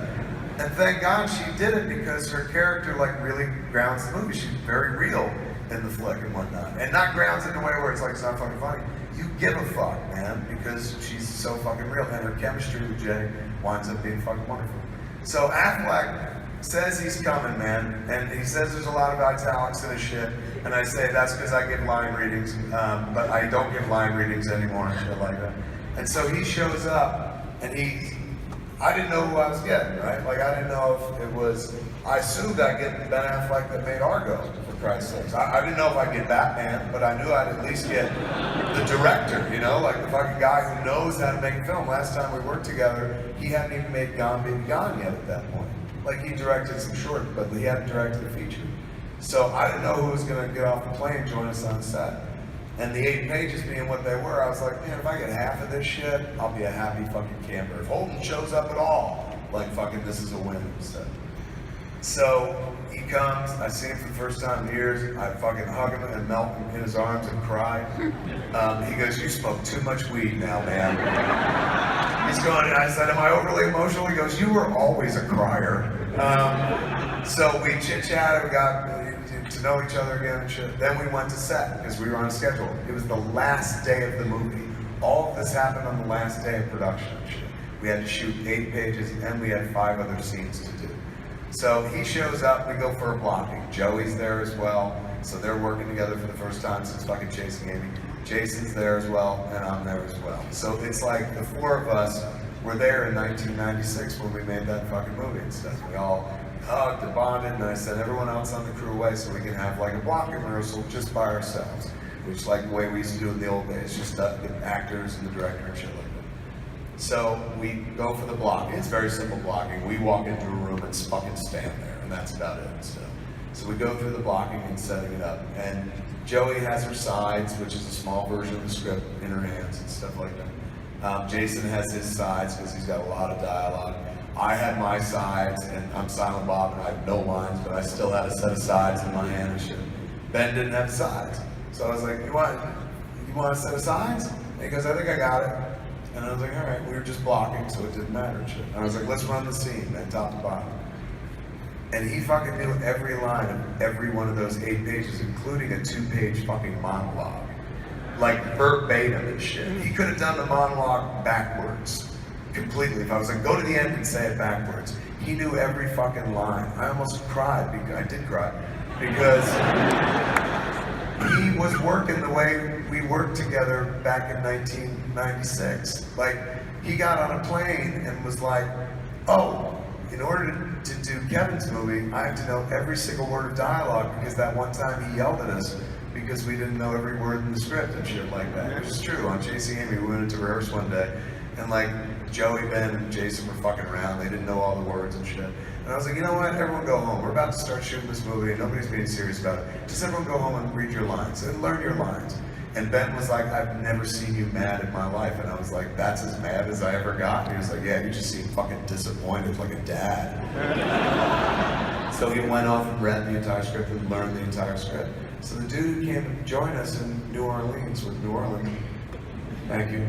And thank God she did it, because her character, like, really grounds the movie. She's very real in the flick and whatnot. And not grounds in a way where it's like, it's not fucking funny. You give a fuck, man, because she's so fucking real. And her chemistry with Jay winds up being fucking wonderful. So Affleck says he's coming, man, and he says there's a lot of italics in his shit, and I say that's because I give line readings, but I don't give line readings anymore and shit like that. And so he shows up, and I didn't know who I was getting, right? Like, I didn't know if it was, I assumed I'd get Ben Affleck that made Argo, for Christ's sakes. I didn't know if I'd get Batman, but I knew I'd at least get the director, you know, like the fucking guy who knows how to make a film. Last time we worked together, he hadn't even made Gone Baby Gone yet at that point. Like, he directed some short, but he hadn't directed a feature. So I didn't know who was gonna get off the plane and join us on set. And the 8 pages being what they were, I was like, man, if I get half of this shit, I'll be a happy fucking camper. If Holden shows up at all, like, fucking this is a win. So he comes, I see him for the first time in years, I fucking hug him and melt him in his arms and cry. He goes, you smoke too much weed now, man. He's going, and I said, am I overly emotional? He goes, you were always a crier. So we chit-chatted, we got to know each other again and shit. Then we went to set, because we were on a schedule. It was the last day of the movie. All of this happened on the last day of production and shit. We had to shoot 8 pages, and we had 5 other scenes to do. So he shows up, we go for a blocking. Joey's there as well, so they're working together for the first time since fucking Chasing Amy. Jason's there as well, and I'm there as well. So it's like the 4 of us were there in 1996 when we made that fucking movie and stuff. We all hugged and bonded, and I sent everyone else on the crew away so we can have like a blocking rehearsal just by ourselves, which like the way we used to do in the old days, just the actors and the director and shit like that. So we go for the blocking. It's very simple blocking. We walk into a room and fucking stand there, and that's about it. So we go through the blocking and setting it up. And Joey has her sides, which is a small version of the script, in her hands and stuff like that. Jason has his sides because he's got a lot of dialogue. I had my sides, and I'm Silent Bob, and I have no lines, but I still had a set of sides in my hand and shit. Ben didn't have sides. So I was like, you want a set of sides? And he goes, I think I got it. And I was like, all right, we were just blocking, so it didn't matter and shit. And I was like, let's run the scene, man, top to bottom. And he fucking knew every line of every one of those 8 pages, including a 2-page fucking monologue. Like verbatim and shit. He could have done the monologue backwards, completely. If I was like, go to the end and say it backwards. He knew every fucking line. I almost cried, because I did cry, because he was working the way we worked together back in 1996. Like, he got on a plane and was like, oh, in order to do Kevin's movie, I have to know every single word of dialogue, because that one time he yelled at us because we didn't know every word in the script and shit like that. Which is true. On Chasing Amy, we went into rehearse one day, and like, Joey, Ben, and Jason were fucking around. They didn't know all the words and shit. And I was like, you know what? Everyone go home. We're about to start shooting this movie, and nobody's being serious about it. Just everyone go home and read your lines and learn your lines. And Ben was like, I've never seen you mad in my life. And I was like, that's as mad as I ever got. And he was like, yeah, you just seem fucking disappointed like a dad. So he went off and read the entire script and learned the entire script. So the dude who came to join us in New Orleans with New Orleans, thank you,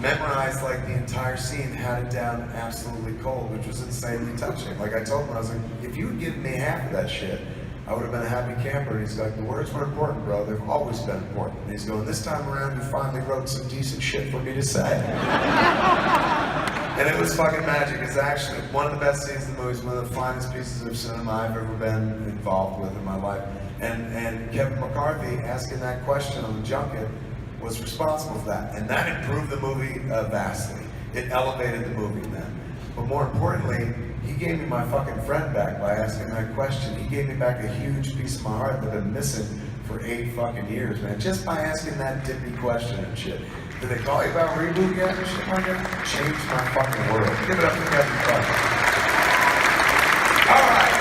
memorized like the entire scene, had it down absolutely cold, which was insanely touching. Like, I told him, I was like, if you had given me half of that shit, I would have been a happy camper. And he's like, the words were important, bro. They've always been important. And he's going, this time around, you finally wrote some decent shit for me to say. And it was fucking magic. It's actually one of the best scenes in the movie. It's one of the finest pieces of cinema I've ever been involved with in my life. And Kevin McCarthy asking that question on the junket was responsible for that. And that improved the movie vastly. It elevated the movie then. But more importantly, he gave me my fucking friend back by asking that question. He gave me back a huge piece of my heart that I've been missing for 8 fucking years, man. Just by asking that dippy question and shit. Did they call you about Reboot yet and shit like that? Changed my fucking world. Give it up to Kevin McCarthy. All right.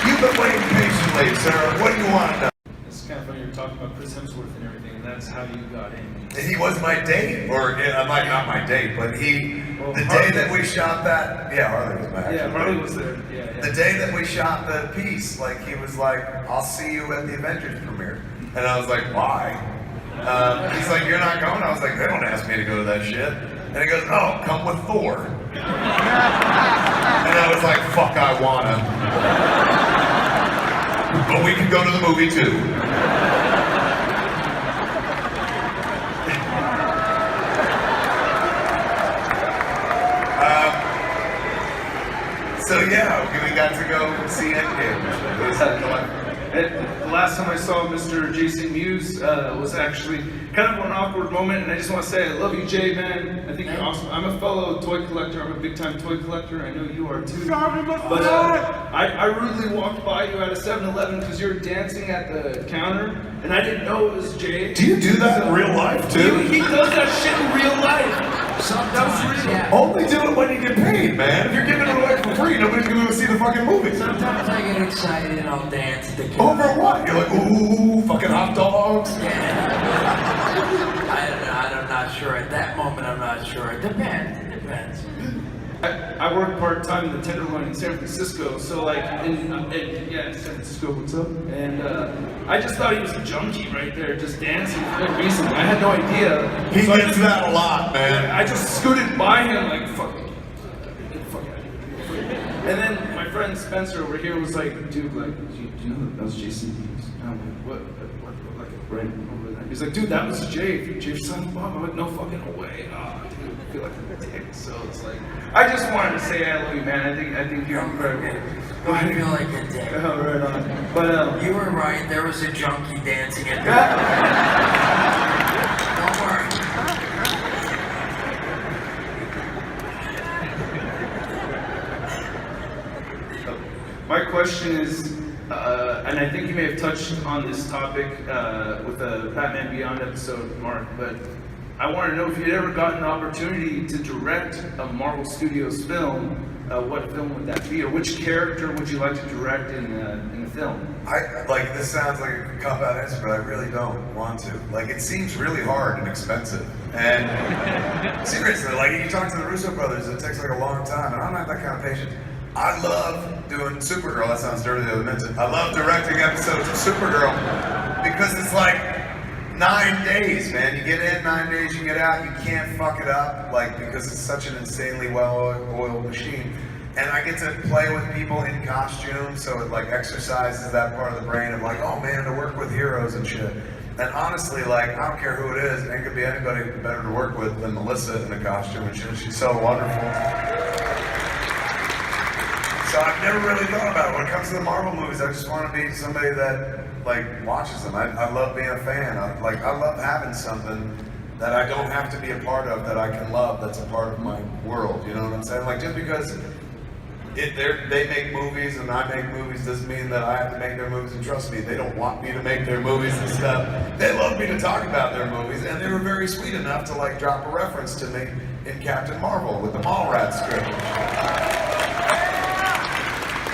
You've been waiting patiently, sir. What do you want to know? It's kind of funny, you're talking about Chris Hemsworth and everything, and that's how you got in. He was my date, or not my date, but he Well, The Harley day that we shot that, yeah, Harley was back. Yeah, Harley was there. Yeah. The day that we shot the piece, like he was like, "I'll see you at the Avengers premiere," and I was like, "Why?" He's like, "You're not going?" I was like, "They don't ask me to go to that shit." And he goes, "Oh, come with Thor." And I was like, "Fuck, I wanna." But we can go to the movie too. So yeah, we got to go see Endgame. The last time I saw Mr. Jason Mewes was actually kind of an awkward moment, and I just want to say I love you, Jay, man. I think you're awesome. I'm a fellow toy collector. I'm a big-time toy collector. I know you are too. But I rudely walked by you at a 7-Eleven because you were dancing at the counter, and I didn't know it was Jay. Do you do that in real life too? He does that shit in real life. Sometimes, yeah. Only do it when you get paid, man. If you're giving it away for free, nobody's gonna go see the fucking movie. Sometimes I get excited and I'll dance at the counter. Over what? You're like, ooh, fucking hot dogs. Yeah. I'm not sure. At that moment, I'm not sure. It depends. I work part-time in the Tenderloin in San Francisco, so like, yeah, San Francisco, what's up? And I just thought he was a junkie right there, just dancing for no reason. I had no idea. He So gets that a lot, man. I just scooted by him like, fuck, get the fuck out of here. And then my friend Spencer over here was like, dude, like, do you know that was Jason Mewes? And I'm like, what, like, right over there. He's like, dude, that was Jay Silent Bob. I'm like, no fucking way. Oh, dude, I feel like a dick. So it's like, I just wanted to say I love you, man. I think you're incredible. I feel like a dick. Oh, right on. But You were right. There was a junkie dancing at the. Don't worry. my question is, and I think you may have touched on this topic with the Batman Beyond episode, Mark, but I want to know if you'd ever gotten an opportunity to direct a Marvel Studios film, what film would that be, or which character would you like to direct in the film? I like this sounds like a cop-out answer, but I really don't want to. Like it seems really hard and expensive. And seriously, like you talk to the Russo brothers, it takes like a long time, and I'm not that kind of patient. I love doing Supergirl. That sounds dirty to admit it. I love directing episodes of Supergirl because it's like 9 days, man. You get in 9 days, you get out. You can't fuck it up, like because it's such an insanely well-oiled machine. And I get to play with people in costume, so it like exercises that part of the brain of like, oh man, to work with heroes and shit. And honestly, like I don't care who it is, it could be anybody better to work with than Melissa in a costume and shit. She's so wonderful. So I've never really thought about it. When it comes to the Marvel movies, I just want to be somebody that like watches them. I love being a fan. I love having something that I don't have to be a part of that I can love. That's a part of my world. You know what I'm saying? Like just because they make movies and I make movies doesn't mean that I have to make their movies. And trust me, they don't want me to make their movies and stuff. They love me to talk about their movies, and they were very sweet enough to like drop a reference to me in Captain Marvel with the Mallrats script.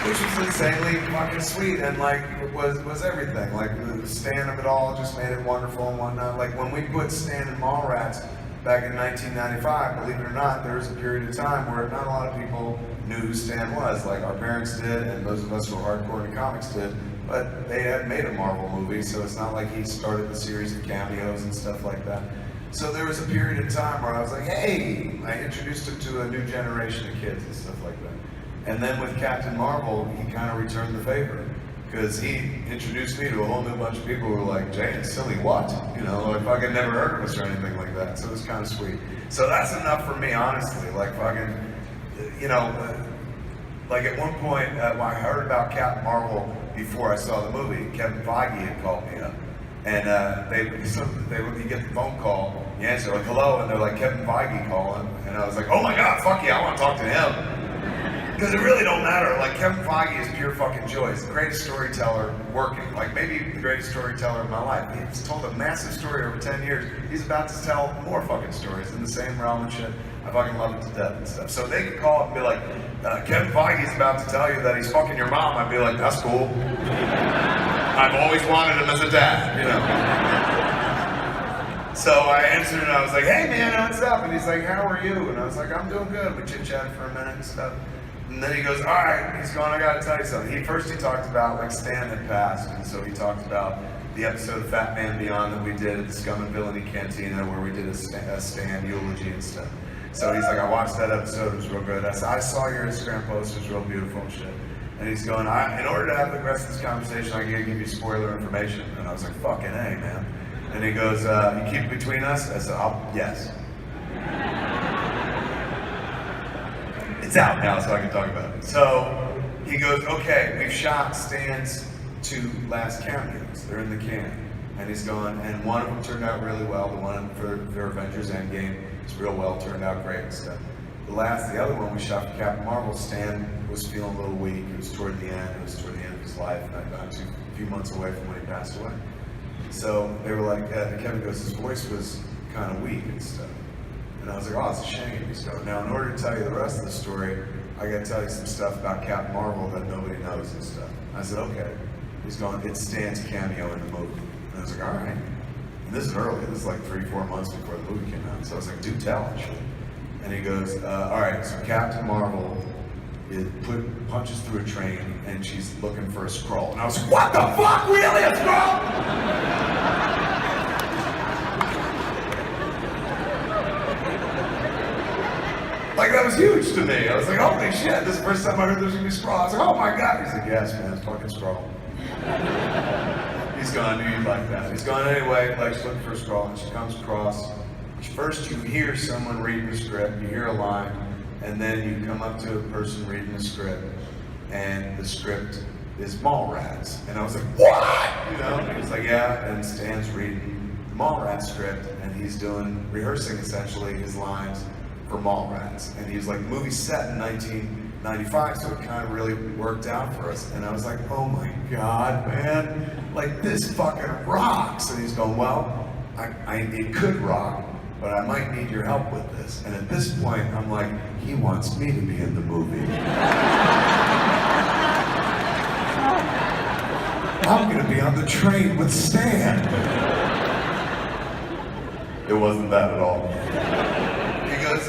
Which was insanely fucking sweet and like was everything. Like the Stan of it all just made it wonderful and whatnot. Like when we put Stan in Mallrats back in 1995, believe it or not, there was a period of time where not a lot of people knew who Stan was. Like our parents did, and those of us who were hardcore in comics did. But they hadn't made a Marvel movie, so it's not like he started the series of cameos and stuff like that. So there was a period of time where I was like, hey, I introduced him to a new generation of kids and stuff like that. And then with Captain Marvel, he kind of returned the favor. Because he introduced me to a whole new bunch of people who were like, Jay and Silly what? You know, like fucking never heard of us or anything like that. So it was kind of sweet. So that's enough for me, honestly. Like fucking, you know, like at one point, when I heard about Captain Marvel before I saw the movie, Kevin Feige had called me up. And you get the phone call, you answer like, hello, and they're like, Kevin Feige calling. And I was like, oh my God, fuck yeah, I want to talk to him. Because it really don't matter. Like Kevin Feige is pure fucking joy. He's the greatest storyteller working. Like maybe the greatest storyteller of my life. He's told a massive story over 10 years. He's about to tell more fucking stories in the same realm and shit. I fucking love it to death and stuff. So they could call up and be like, Kevin Feige's about to tell you that he's fucking your mom. I'd be like, that's cool. I've always wanted him as a dad, you know. So I answered and I was like, hey man, what's up? And he's like, how are you? And I was like, I'm doing good. We chit-chatted for a minute and stuff. And then he goes, all right, he's going, I gotta tell you something. First he talked about like Stan had passed, and so he talked about the episode of Fat Man Beyond that we did at the Scum and Villainy Cantina where we did a Stan eulogy and stuff. So he's like, I watched that episode, it was real good. I said, I saw your Instagram post, it was real beautiful and shit. And he's going, in order to have the rest of this conversation, I gotta give you spoiler information. And I was like, fucking A, man. And he goes, you keep it between us? I said, yes. It's out now, so I can talk about it. So he goes, okay, we've shot Stan's 2 last cameos. They're in the can. And he's going, and one of them turned out really well. The one for Avengers Endgame is real well, turned out great and stuff. The other one we shot for Captain Marvel, Stan was feeling a little weak. It was toward the end. It was toward the end of his life. And I got a few months away from when he passed away. So they were like, Kevin goes, his voice was kind of weak and stuff. And I was like, oh, it's a shame. He's going, now in order to tell you the rest of the story, I got to tell you some stuff about Captain Marvel that nobody knows and stuff. I said, okay. He's going, it's Stan's cameo in the movie. And I was like, all right. And this is early. This is like 3-4 months before the movie came out. So I was like, do tell and shit. And he goes, all right, so Captain Marvel punches through a train and she's looking for a scroll. And I was like, what the fuck? Really? A scroll? Like, that was huge to me. I was like, holy shit, this is the first time I heard there's gonna be a scroll. I was like, oh my God. He's like, yes, man, it's fucking scroll. He's gone, I knew you'd like that. He's gone anyway, like, she's looking for a scroll, and she comes across. First, you hear someone reading the script, you hear a line, and then you come up to a person reading the script, and the script is Mallrats. And I was like, what? You know, and he's like, yeah, and Stan's reading the Mallrats script, and he's rehearsing essentially his lines for Mallrats. And he's like, the movie's set in 1995, so it kind of really worked out for us. And I was like, oh my God, man, like this fucking rocks. And he's going, well, it could rock, but I might need your help with this. And at this point, I'm like, he wants me to be in the movie. I'm gonna be on the train with Stan. It wasn't that at all. He goes,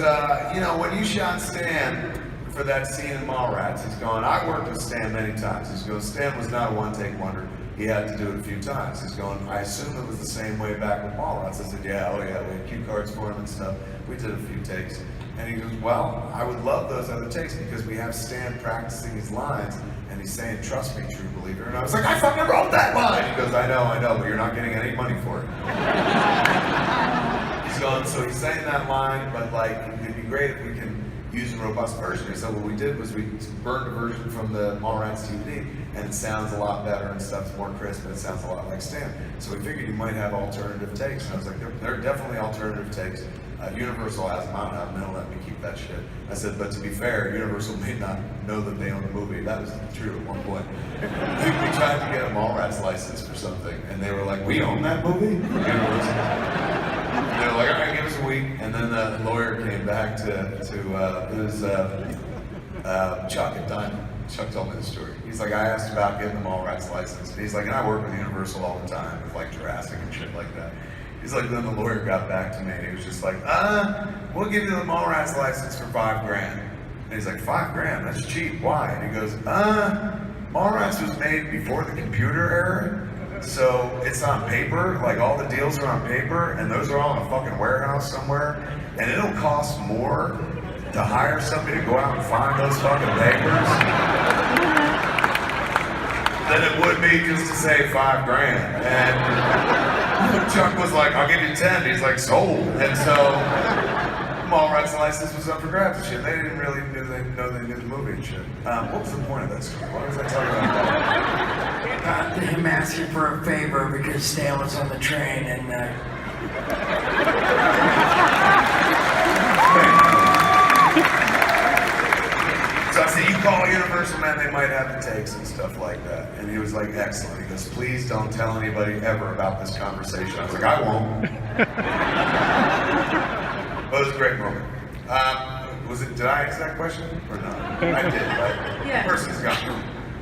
you know, when you shot Stan for that scene in Mallrats, he's going, I worked with Stan many times. He's going, Stan was not a one-take wonder. He had to do it a few times. He's going, I assume it was the same way back with Mallrats. I said, yeah, oh yeah, we had cue cards for him and stuff. We did a few takes. And he goes, well, I would love those other takes because we have Stan practicing his lines and he's saying, trust me, true believer. And I was like, I fucking wrote that line. He goes, I know, but you're not getting any money for it. He's going, so he's saying that line, but like, it'd be great if we can use a robust version. So what we did was we burned a version from the Mallrats DVD, and it sounds a lot better and stuff's more crisp, and it sounds a lot like Stan. So we figured you might have alternative takes. And I was like, there are definitely alternative takes. Universal has them. I don't have them. They don't let me keep that shit. I said, but to be fair, Universal may not know that they own the movie. That was true at one point. We tried to get a Mallrats license for something, and they were like, we own that movie? Universal. And they were like, all right, give us a week. And then the lawyer came back to it was Chuck at Diamond. Chuck told me the story. He's like, I asked about getting the Mallrats license. And he's like, and I work with Universal all the time with like Jurassic and shit like that. He's like, then the lawyer got back to me and he was just like, we'll give you the Mallrats license for $5,000. And he's like, $5,000? That's cheap. Why? And he goes, Mallrats was made before the computer era, so it's on paper. Like all the deals are on paper, and those are all in a fucking warehouse somewhere. And it'll cost more to hire somebody to go out and find those fucking papers than it would be just to say $5,000. And Chuck was like, I'll give you 10. He's like, sold. And so Mallrats license was up for grabs and shit. They didn't really know they knew the movie and shit. What was the point of that story? Why was I talking about that? Him asking for a favor because Stan was on the train and So I said, you call Universal, man, they might have the takes and stuff like that. And he was like, excellent. He goes, please don't tell anybody ever about this conversation. I was like, I won't. But it was a great moment. Did I answer that question or not? I did, right? Yeah. Person's got me.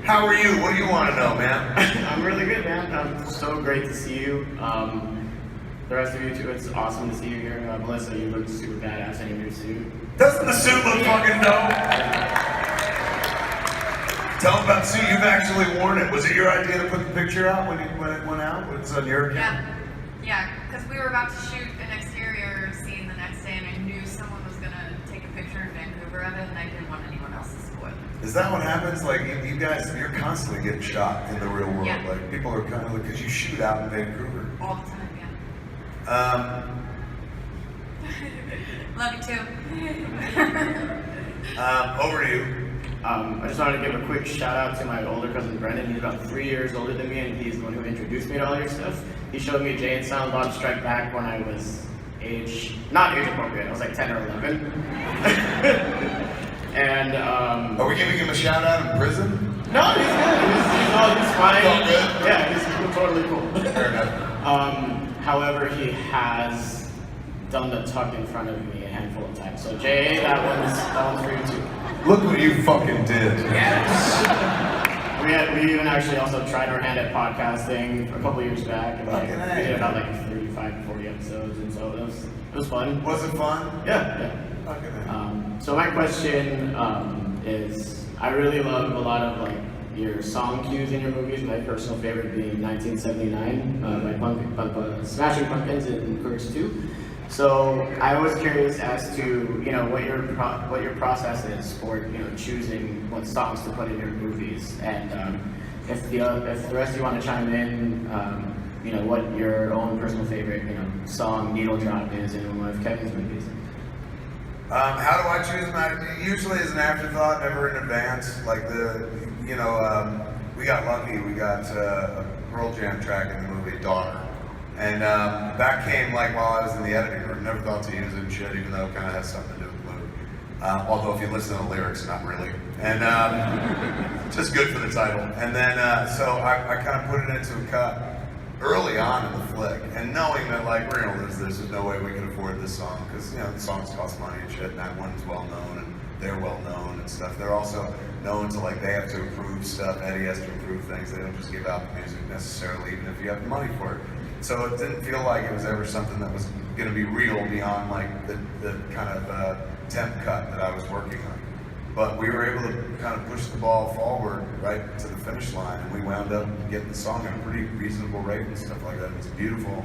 How are you? What do you want to know, man? I'm really good, man. So great to see you. the rest of you too, it's awesome to see you here. Melissa, you look super badass in your new suit. Doesn't the suit look fucking dope? Tell them about the suit. You've actually worn it. Was it your idea to put the picture out when it went out? It's on your account? Yeah, because we were about to shoot an exterior scene the next day, and I knew someone was gonna take a picture in Vancouver of it, and I didn't want anyone else to spoil it. Is that what happens? Like, you guys, you're constantly getting shot in the real world. Yeah. Like, people are kind of like, because you shoot out in Vancouver. All the time, yeah. Love you too. Over to you. I just wanted to give a quick shout out to my older cousin Brendan. He's about 3 years older than me, and he's the one who introduced me to all your stuff. He showed me Jay and Silent Bob Strike Back when I was not age appropriate. I was like 10 or 11. And Are we giving him a shout out in prison? no, he's good. He's fine. He's all good? Yeah, he's totally cool. Fair enough. However, he has done the tuck in front of me a handful of times. So Jay, that one's for you too. Look what you fucking did. We even actually also tried our hand at podcasting a couple years back, and Fucking we did about like 35 to 40 episodes, and so it was fun. Was it fun? Yeah. Fucking A. So my question is, I really love a lot of like your song cues in your movies. My personal favorite being 1979 by Smashing Pumpkins and Clerks 2. So I was curious as to what your process is for choosing what songs to put in your movies, and if the rest of you want to chime in, what your own personal favorite song needle drop is in one of Kevin's movies. How do I choose my? Usually as an afterthought, never in advance. Like we got lucky. We got a Pearl Jam track in the movie Daughter. And that came like while I was in the editing room. Never thought to use it and shit, even though it kind of has something to do with the movie. Although if you listen to the lyrics, not really. And just good for the title. And then so I kind of put it into a cut early on in the flick, and knowing that like there's no way we can afford this song because the songs cost money and shit. And that one's well known and they're well known and stuff. They're also known to like they have to improve stuff. Eddie has to improve things. They don't just give out the music necessarily, even if you have the money for it. So it didn't feel like it was ever something that was going to be real beyond like the kind of temp cut that I was working on. But we were able to kind of push the ball forward right to the finish line, and we wound up getting the song at a pretty reasonable rate and stuff like that. It was beautiful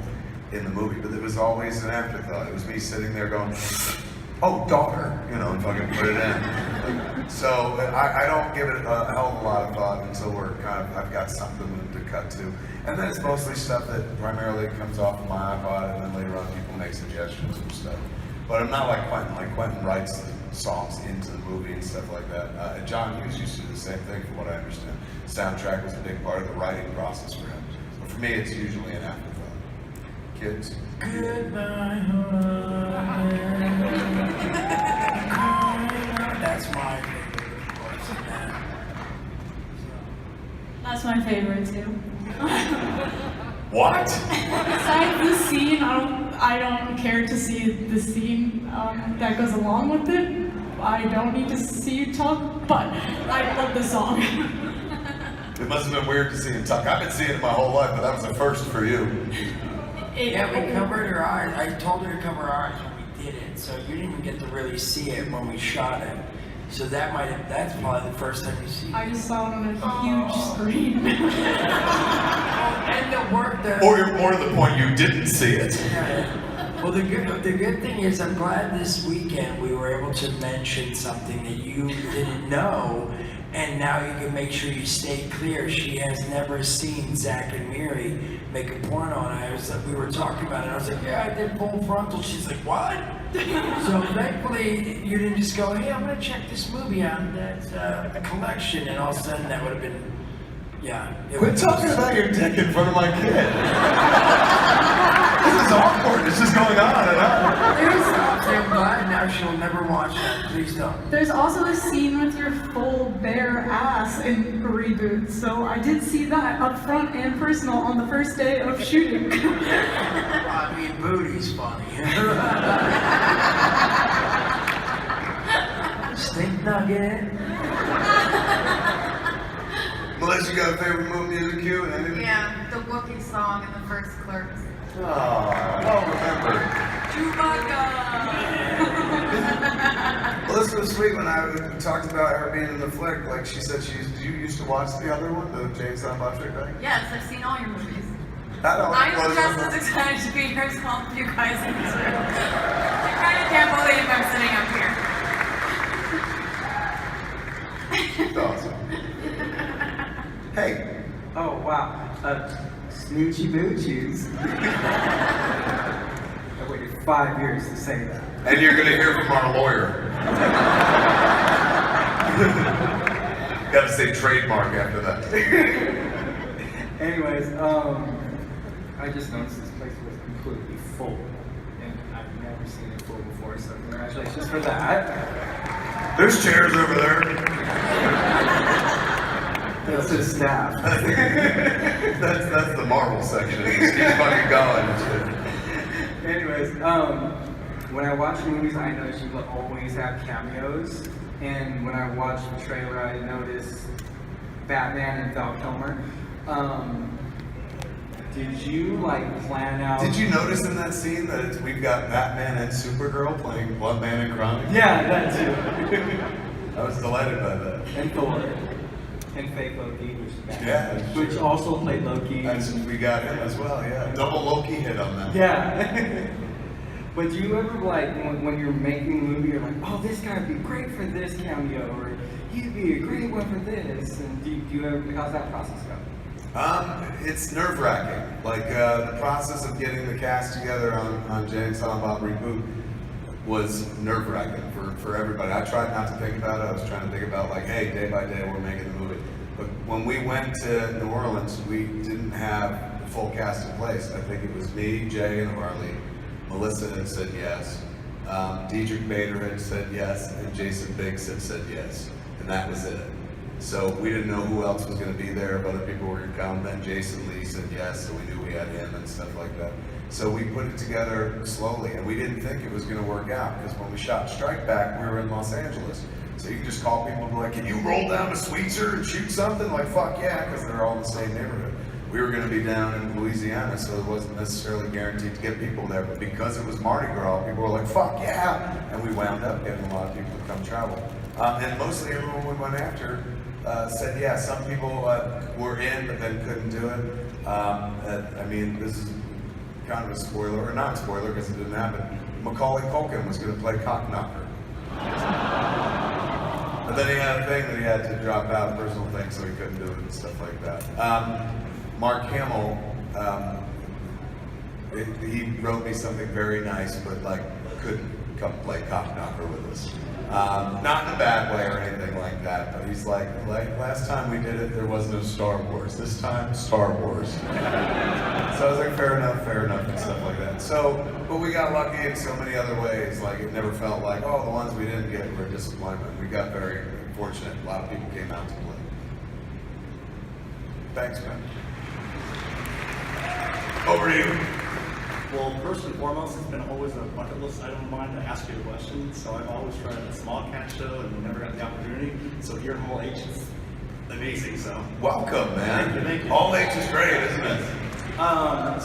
in the movie, but it was always an afterthought. It was me sitting there going, "Oh, Daughter," and fucking put it in. So I don't give it a hell of a lot of thought until I've got something to cut to. And then it's mostly stuff that primarily comes off of my iPod, and then later on people make suggestions and stuff. But I'm not like Quentin. Like Quentin writes the songs into the movie and stuff like that. And John Hughes used to do the same thing from what I understand. Soundtrack was a big part of the writing process for him. But for me, it's usually an afterthought. Kids? Goodbye, that's my favorite voice in that. That's my favorite too. What? Besides the scene, I don't care to see the scene that goes along with it. I don't need to see you talk, but I love the song. It must have been weird to see him talk. I've been seeing it my whole life, but that was a first for you. Yeah, we covered her eyes. I told her to cover her eyes when we did it, so you didn't even get to really see it when we shot it. So that's probably the first time you see it. I just saw it on a huge screen. And the work that. Or more to the point, you didn't see it. Yeah. Well, the good thing is, I'm glad this weekend we were able to mention something that you didn't know, and now you can make sure you stay clear. She has never seen Zach and Miri make a porno, and we were talking about it. I was like, yeah, I did full frontal. She's like, what? So thankfully, you didn't just go, hey, I'm gonna check this movie out. That's a collection, and all of a sudden that would have been, yeah. Quit talking about your dick in front of my kid. This is awkward. It's just going on and on. I'm glad now she'll never watch that. Please don't. There's also a scene with your full bare ass in Reboots, so I did see that up front and personal on the first day of shooting. I mean, booty's funny. Stink nugget. Melissa, you got a favorite movie music cue? Yeah, the Wookiee song in the first Clerks. Oh, well remembered. Chewbacca! Well, this was sweet when I talked about her being in the flick. Like she said, you used to watch the other one, the Jay Silent Bob Reboot? Yes, I've seen all your movies. That always I'm was just as excited to be here as all of you guys in this room. I kind of can't believe I'm sitting up here. It's awesome. Hey. Oh, wow. Snoochie Boochies. I waited 5 years to say that. And you're gonna hear from our lawyer. Gotta say trademark after that. Anyways, I just noticed this place was completely full. And I've never seen it full before, so congratulations for that. There's chairs over there. That's the staff. that's the Marvel section. Just keep fucking going. Anyways, when I watch movies, I notice you will always have cameos. And when I watched the trailer, I noticed Batman and Val Kilmer. Did you like plan out? Did you notice in that scene that we've got Batman and Supergirl playing Bluntman V Chronic? Yeah, that too. I was delighted by that. And Thor. And fake Loki, which is Batman. Yeah. Which also played Loki. We got him as well, yeah. Double Loki hit on that. Yeah. But do you ever like when you're making a movie, you're like, oh, this guy would be great for this cameo, or he'd be a great one for this, and do you ever? How's that process go? It's nerve-wracking. Like the process of getting the cast together on Jay Silent Bob Reboot was nerve-wracking for everybody. I tried not to think about it. I was trying to think about like, hey, day by day we're making the movie. But when we went to New Orleans, we didn't have the full cast in place. I think it was me, Jay, and Harley. Melissa had said yes. Diedrich Bader had said yes, and Jason Biggs had said yes, and that was it. So we didn't know who else was going to be there, if other people were going to come. Then Jason Lee said yes, so we knew we had him and stuff like that. So we put it together slowly, and we didn't think it was going to work out, because when we shot Strike Back, we were in Los Angeles. So you can just call people and be like, can you roll down to Sweetser and shoot something? Like, fuck yeah, because they're all in the same neighborhood. We were going to be down in Louisiana, so it wasn't necessarily guaranteed to get people there, but because it was Mardi Gras, people were like, fuck yeah! And we wound up getting a lot of people to come travel. And mostly everyone we went after said yeah. Some people were in, but then couldn't do it. I mean, this is kind of a spoiler, or not spoiler, because it didn't happen. Macaulay Culkin was going to play Cockknocker. But then he had a thing that he had to drop out, a personal thing, so he couldn't do it and stuff like that. Mark Hamill, he wrote me something very nice, but like couldn't come play Cockknocker with us. Not in a bad way or anything like that, but he's like last time we did it, there was no Star Wars. This time, Star Wars. So I was like, fair enough, and stuff like that. So, but we got lucky in so many other ways. Like it never felt like, oh, the ones we didn't get were a disappointment. We got very fortunate. A lot of people came out to play. Thanks, man. Over to you. Well, first and foremost, it's been always a bucket list item of mine to ask you a question. So I've always tried a small cat show and never got the opportunity. So here in Hall H is amazing. So welcome, man. Thank you. Hall H is great, isn't it? I've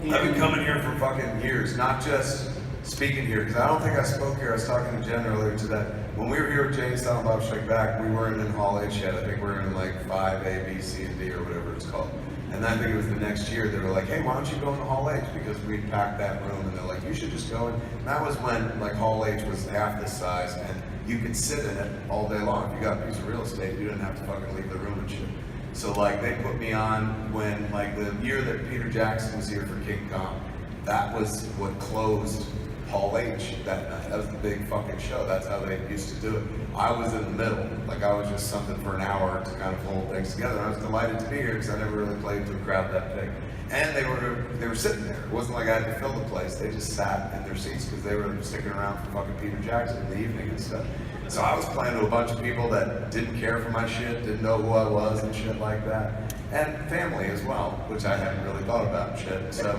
been coming here for fucking years, not just speaking here, because I don't think I spoke here. I was talking to Jen earlier today. When we were here with Jay Silent Bob Strike Back, we weren't in Hall H yet. I think we were in like 5A, B, C, and D, or whatever it's called. And I think it was the next year, they were like, hey, why don't you go into Hall H? Because we packed that room, and they're like, you should just go in. And that was when like Hall H was half this size, and you could sit in it all day long. If you got a piece of real estate, you didn't have to fucking leave the room and shit. So like, they put me on when, like the year that Peter Jackson was here for King Kong, that was what closed Hall H that night. That was the big fucking show. That's how they used to do it. I was in the middle. Like I was just something for an hour to kind of hold things together. And I was delighted to be here because I never really played to a crowd that big. And they were sitting there. It wasn't like I had to fill the place. They just sat in their seats because they were sticking around for fucking Peter Jackson in the evening and stuff. So I was playing to a bunch of people that didn't care for my shit, didn't know who I was and shit like that. And family as well, which I hadn't really thought about and shit. So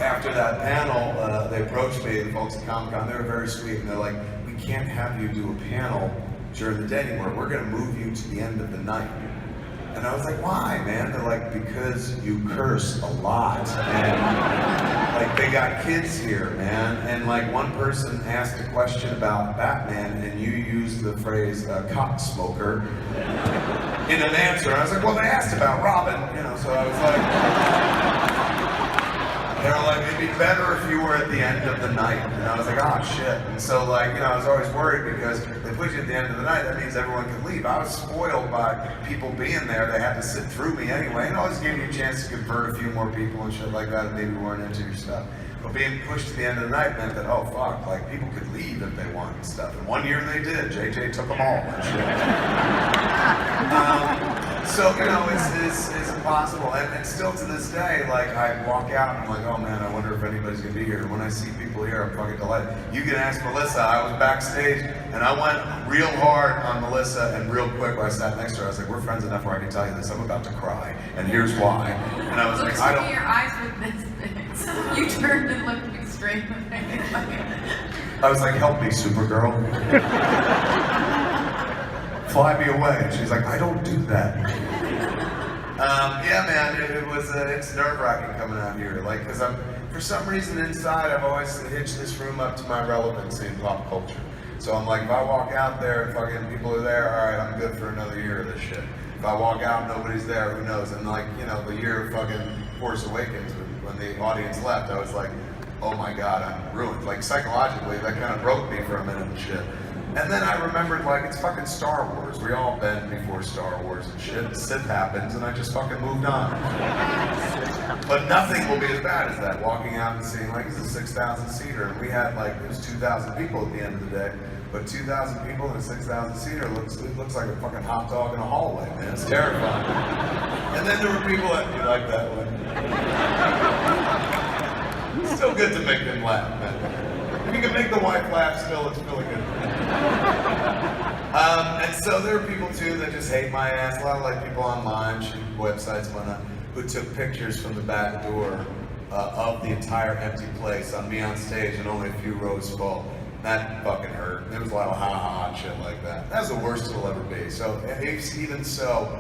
after that panel, they approached me, the folks at Comic-Con, they were very sweet, and they're like, we can't have you do a panel during the day anymore. We're gonna move you to the end of the night. And I was like, why, man? They're like, because you curse a lot. And like, they got kids here, man. And like, one person asked a question about Batman, and you used the phrase cock smoker in an answer. And I was like, well, they asked about Robin, you know, so I was like, they were like, it'd be better if you were at the end of the night. And I was like, oh shit. And so like, you know, I was always worried because they put you at the end of the night, that means everyone can leave. I was spoiled by people being there. They had to sit through me anyway. And it always gave you a chance to convert a few more people and shit like that if maybe weren't into your stuff. But being pushed to the end of the night meant that, oh fuck, like people could leave if they wanted and stuff. And one year they did. JJ took them all and shit. So, you know, it's impossible. And still to this day, like, I walk out and I'm like, oh man, I wonder if anybody's gonna be here. And when I see people here, I'm fucking delighted. You can ask Melissa. I was backstage and I went real hard on Melissa, and real quick when I sat next to her, I was like, we're friends enough where I can tell you this. I'm about to cry, and here's why. And I was Look like, I don't. your eyes with this thing. You turned and looked me straight in the face. I was like, help me, Supergirl. Fly me away. And she's like, I don't do that. Yeah, man, it's nerve-wracking coming out here. Like, because for some reason inside, I've always hitched this room up to my relevancy in pop culture. So I'm like, if I walk out there and fucking people are there, all right, I'm good for another year of this shit. If I walk out and nobody's there, who knows? And like, you know, the year of fucking Force Awakens, when the audience left, I was like, oh my God, I'm ruined. Like, psychologically, that kind of broke me for a minute and shit. And then I remembered, like, it's fucking Star Wars. We all been before Star Wars and shit. Sith happens, and I just fucking moved on. But nothing will be as bad as that. Walking out and seeing, like, it's a 6,000-seater, and we had, like, it was 2,000 people at the end of the day. But 2,000 people in a 6,000-seater looks like a fucking hot dog in a hallway, man. It's terrifying. And then there were people that, you like that one? It's still good to make them laugh, man. If you can make the wife laugh still, it's really good. And so there are people too that just hate my ass. A lot of like people online, websites and whatnot, who took pictures from the back door of the entire empty place on me on stage and only a few rows full. That fucking hurt. There was a lot of ha-ha and shit like that. That's the worst it'll ever be. So even so,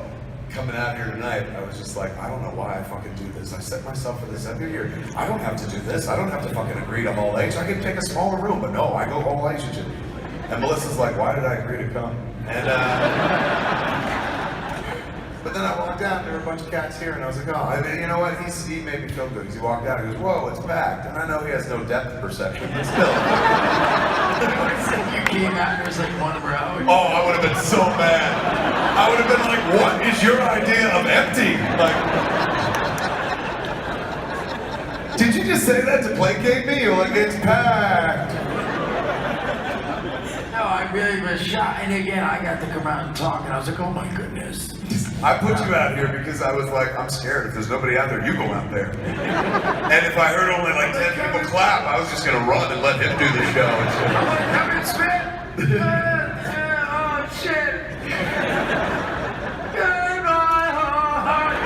coming out here tonight, I was just like, I don't know why I fucking do this. I set myself for this every year. I don't have to do this. I don't have to fucking agree to Hall H. I can take a smaller room, but no, I go Hall H and shit. And Melissa's like, why did I agree to come? And but then I walked out and there were a bunch of cats here, and I was like, oh, I mean, you know what? He made me feel good because he walked out and he goes, whoa, it's packed. And I know he has no depth perception, but still. You came out and there's like one row. Oh, I would have been so mad. I would have been like, what is your idea of empty? Like, did you just say that to placate me? You're like, it's packed. No, I really was shocked. And again, I got to come out and talk, and I was like, oh my goodness. I put you out here because I was like, I'm scared. If there's nobody out there, you go out there. And if I heard only like 10 people clap, I was just gonna run and let him do the show and shit. I'm like, come in, Smith. Oh shit. Good my heart.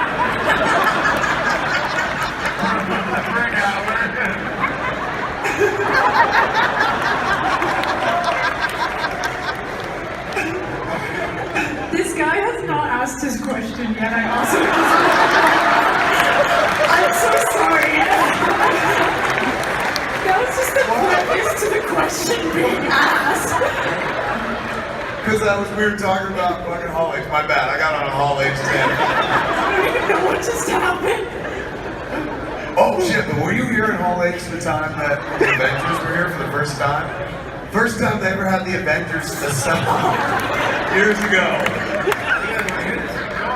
This guy has not asked his question yet. I'm so sorry. That was just the preface to the question being asked. Because we were talking about fucking Hall H. My bad, I got on a Hall H tangent. I don't even know what just happened. Oh shit, but were you here in Hall H the time that the Avengers were here for the first time? First time they ever had the Avengers assembled. Years ago.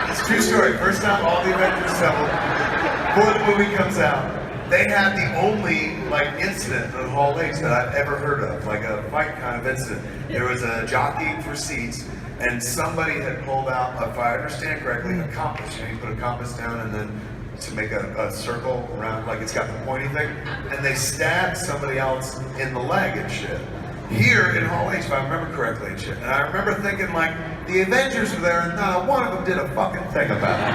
It's a true story. First time all the Avengers assembled. Before the movie comes out, they had the only like incident in Hall H that I've ever heard of, like a fight kind of incident. There was a jockeying for seats, and somebody had pulled out, if I understand correctly, a compass. You know, you put a compass down and then to make a circle around, like it's got the pointy thing, and they stabbed somebody else in the leg and shit. Here in Hall H, if I remember correctly and shit. And I remember thinking, like, the Avengers were there and not one of them did a fucking thing about it.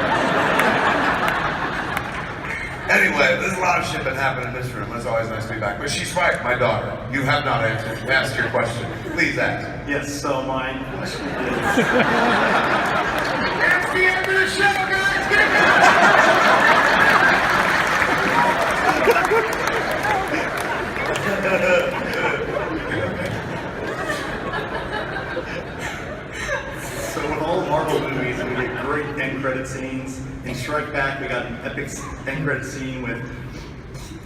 Anyway, there's a lot of shit been happening in this room. It's always nice to be back. But she's right, my daughter. You have not asked your question. Please ask. Yes, so my question is... That's the end of the show! credit scenes. In Strike Back, we got an epic end credit scene with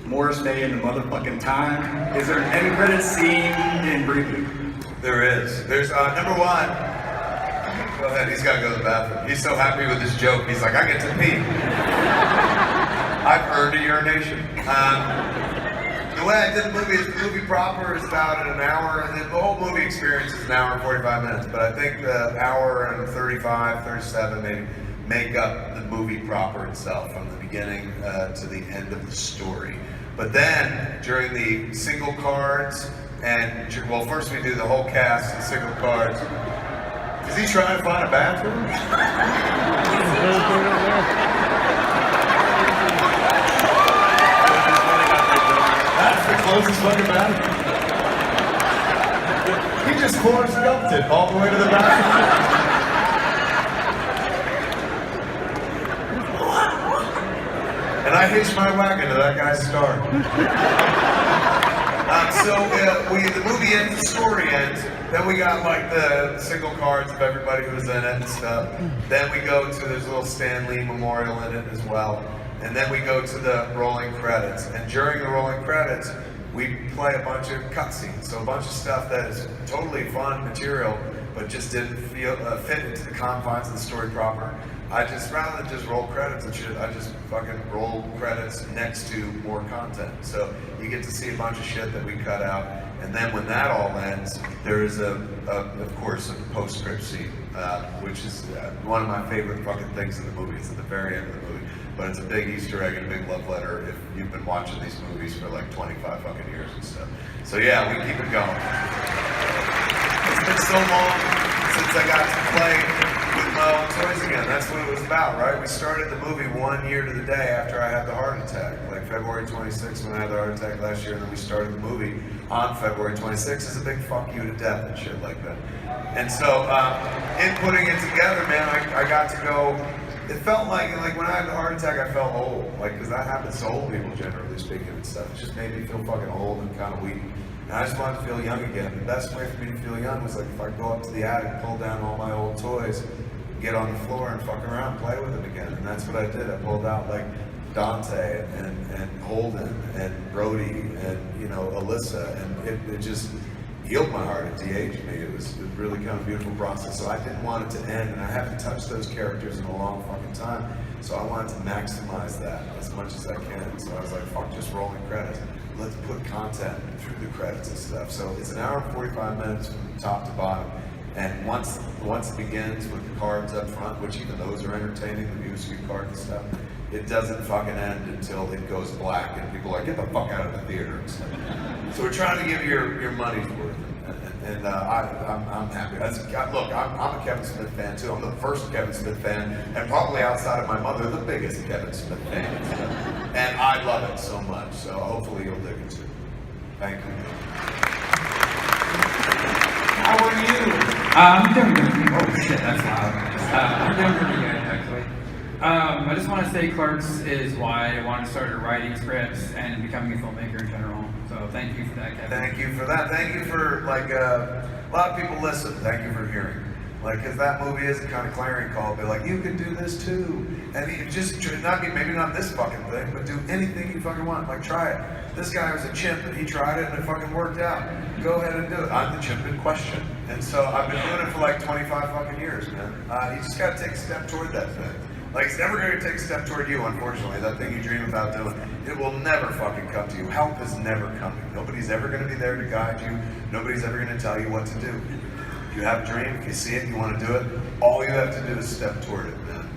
Morris Day and the motherfucking time. Is there an end credit scene in Reboot? There is. There's number one. Go ahead. He's got to go to the bathroom. He's so happy with his joke. He's like, I get to pee. I've earned a urination. The way I did the movie proper is about an hour, and then the whole movie experience is an hour and 45 minutes. But I think the hour and 35, 37 maybe make up the movie proper itself, from the beginning to the end of the story. But then during the single cards, and well, first we do the whole cast and single cards. Is he trying to find a bathroom? That's the closest fucking bathroom. He just Forrest Gumped it all the way to the bathroom. And I hitched my wagon to that guy's star. The movie ends, the story ends. Then we got like the single cards of everybody who was in it and stuff. Then we go to, there's a little Stan Lee memorial in it as well. And then we go to the rolling credits. And during the rolling credits, we play a bunch of cutscenes. So a bunch of stuff that is totally fun material, but just didn't fit into the confines of the story proper. I just, rather than just roll credits and shit, I just fucking roll credits next to more content. So you get to see a bunch of shit that we cut out. And then when that all ends, there is of course, a postscript scene, which is one of my favorite fucking things in the movie. It's at the very end of the movie. But it's a big Easter egg and a big love letter if you've been watching these movies for like 25 fucking years and stuff. So yeah, we keep it going. It's been so long since I got to play with my own toys again. That's what it was about, right? We started the movie 1 year to the day after I had the heart attack, like February 26th when I had the heart attack last year, and then we started the movie on February 26th. It's a big fuck you to death and shit like that. And so, in putting it together, man, I got to go. It felt like when I had the heart attack, I felt old, like, because that happens to old people generally speaking and stuff. It just made me feel fucking old and kind of weak. And I just wanted to feel young again. The best way for me to feel young was like if I go up to the attic, pull down all my old toys, get on the floor and fuck around, play with them again. And that's what I did. I pulled out like Dante and Holden and Brody and, you know, Alyssa, and it just healed my heart. It de-aged me. It was a really kind of beautiful process. So I didn't want it to end, and I haven't touched those characters in a long fucking time. So I wanted to maximize that as much as I can. So I was like, fuck just rolling credits. Let's put content through the credits and stuff. So it's an hour and 45 minutes from top to bottom. And once it begins with the cards up front, which even those are entertaining, the music cards and stuff, it doesn't fucking end until it goes black and people are like, get the fuck out of the theater and stuff. So we're trying to give you your money's worth. And I'm happy. Look, I'm a Kevin Smith fan too. I'm the first Kevin Smith fan, and probably outside of my mother, the biggest Kevin Smith fan. And I love it so much. So hopefully you'll dig it too. Thank you. How are you? I'm doing good. Oh shit, that's loud. I'm doing pretty good, actually. I just want to say Clerks is why I wanted to start writing scripts and becoming a filmmaker in general. So thank you for that, Kevin. Thank you for that. Thank you for, like, a lot of people listen. Thank you for hearing. Like, because that movie is a kind of clarion call. Be like, you can do this too. And you just, maybe not this fucking thing, but do anything you fucking want. Like, try it. This guy was a chimp and he tried it and it fucking worked out. Go ahead and do it. I'm the chimp in question. And so I've been doing it for like 25 fucking years, man. You just gotta take a step toward that thing. Like, it's never going to take a step toward you, unfortunately. That thing you dream about doing, it will never fucking come to you. Help is never coming. Nobody's ever going to be there to guide you. Nobody's ever going to tell you what to do. If you have a dream, if you see it and you want to do it, all you have to do is step toward it, man.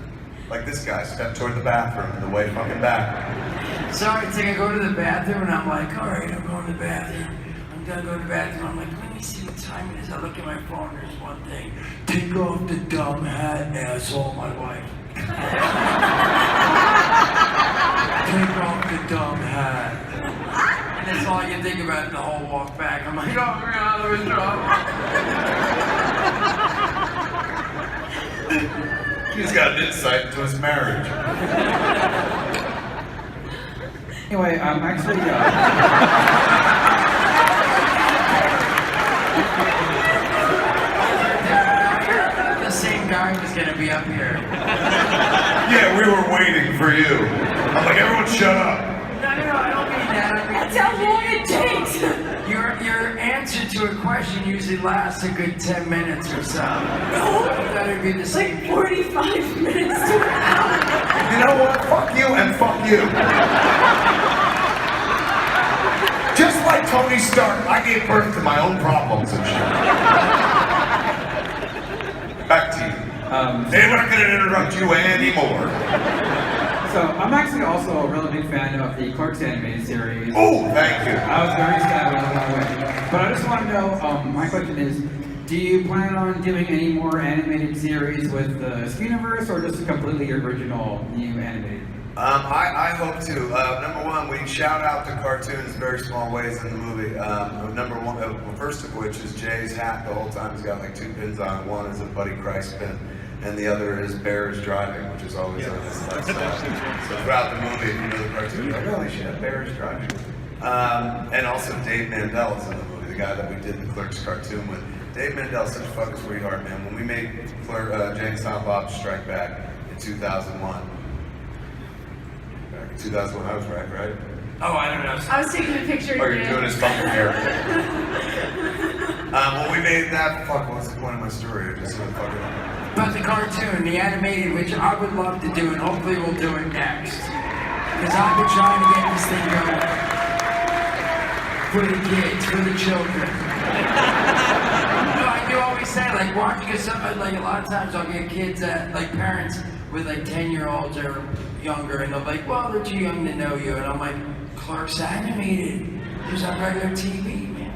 Like this guy, step toward the bathroom and the way fucking back. So it's like I go to the bathroom and I'm like, all right, I'm going to the bathroom. I'm gonna go to the bathroom. I'm like, let me see what time it is. I look at my phone, there's one thing. Take off the dumb hat, asshole, my wife. Take off the dumb hat. And that's all I can think about the whole walk back. I'm like, oh my God, there was trouble. He's got an insight into his marriage. Anyway, I'm actually, The same guy I was gonna be up here. Yeah, we were waiting for you. I'm like, everyone shut up. No, I don't mean that. I mean, That's how long it takes. Your answer to a question usually lasts a good 10 minutes or so. No, that would be the same. Like 45 minutes to an hour. You know what? Fuck you and fuck you. Just like Tony Stark, I gave birth to my own problems and shit. Back to you. Hey, we're not going to interrupt you anymore. So I'm actually also a really big fan of the Clerks animated series. Oh, thank you. I was very sad when it went away. But I just want to know, my question is, do you plan on doing any more animated series with the Spoonerverse, or just a completely original new animated? I hope to. Number one, we shout out to cartoons in very small ways in the movie. Number one, first of which is Jay's hat. The whole time he's got like 2 pins on it. One is a Buddy Christ pin, and the other is Bear is Driving, which is always on his left side. So throughout the movie, if you know the cartoon, you're like, holy shit, Bear is Driving. And also Dave Mandel is in the movie, the guy that we did the Clerks cartoon with. Dave Mandel's such a fucking sweetheart, man. When we made Jay and Silent Bob Strike Back in 2001, 2001, I was right? Oh, I don't know. I was taking a picture. Oh, you're doing his fucking hair. When we made that, fuck, what's the point of my story? I just sort of fucking... But the cartoon, the animated, which I would love to do, and hopefully we'll do it next. Because I've been trying to get this thing going. For the kids, for the children. No, I do always say, like, watching something, like, a lot of times I'll get kids that, like, parents with, like, 10-year-olds or younger, and they're like, well, they're too young to know you. And I'm like, Clerks animated. There's on regular TV, man.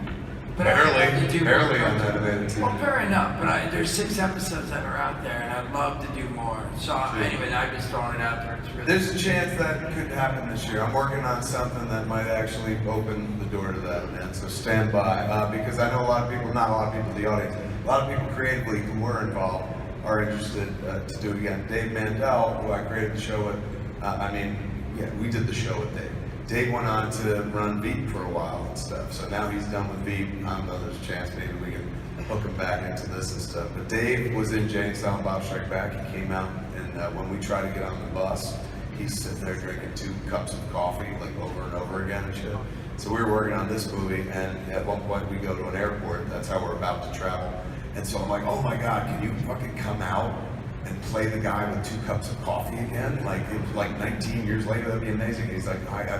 But barely on that animated Well, TV. fair enough, but there's 6 episodes that are out there, and I'd love to do more. So anyway, I'm just throwing it out there. It's really There's a chance that could happen this year. I'm working on something that might actually open the door to that, man. So stand by, because I know a lot of people, not a lot of people in the audience, a lot of people creatively who were involved are interested to do it again. Dave Mandel, who I created the show with, we did the show with Dave. Dave went on to run Veep for a while and stuff, so now he's done with Veep. I don't know, there's a chance maybe we can hook him back into this and stuff. But Dave was in Jay and Silent Bob Strike Back. He came out, and when we tried to get on the bus, he's sitting there drinking 2 cups of coffee, like over and over again and shit. So we were working on this movie, and at one point we go to an airport. That's how we're about to travel. And so I'm like, oh my God, can you fucking come out and play the guy with 2 cups of coffee again? Like, it's like 19 years later, that'd be amazing. He's like,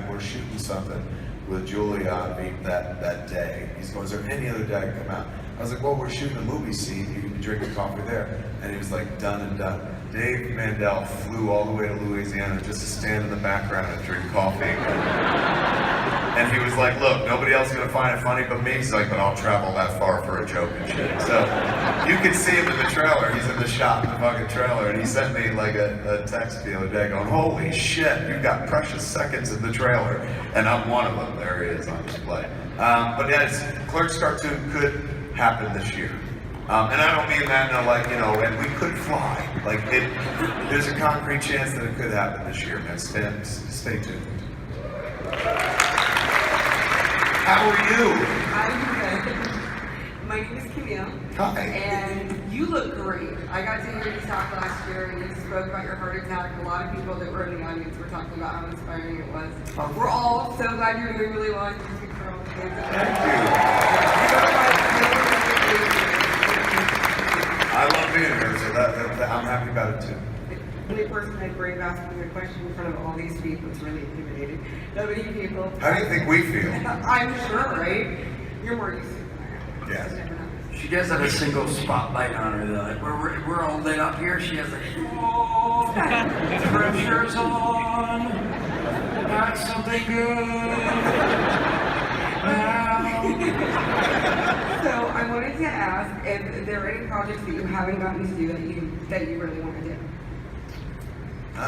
we're shooting something with Julia on Veep that day. He's going, is there any other day I can come out? I was like, well, we're shooting a movie scene. You can be drinking coffee there. And he was like, done and done. Dave Mandel flew all the way to Louisiana just to stand in the background and drink coffee. And he was like, look, nobody else is going to find it funny but me. He's like, but I'll travel that far for a joke and shit. So you can see him in the trailer. He's in the shot in the fucking trailer. And he sent me like a text the other day going, holy shit, you've got precious seconds in the trailer. And I'm one of them. There he is on display. But yeah, Clerks cartoon could happen this year. And I don't mean that in a and we could fly. Like, there's a concrete chance that it could happen this year, man. Stay tuned. How are you? I'm good. My name is Camille. Hi. And you look great. I got to hear you talk last year, and you spoke about your heart attack. A lot of people that were in the audience were talking about how inspiring it was. We're all so glad you're doing really well. You speak for all the kids. Thank you. I love being here, so I'm happy about it too. The only person I'd brave asking a question in front of all these people is really intimidating. Nobody people. How do you think we feel? I'm sure, right? You're more used to it than I am. Yes. You never know. She does have a single spotlight on her though. Like we're all lit up here. She has like, oh, pressure's on. Got something good. So I wanted to ask if there are any projects that you haven't gotten to do that you really want to do. I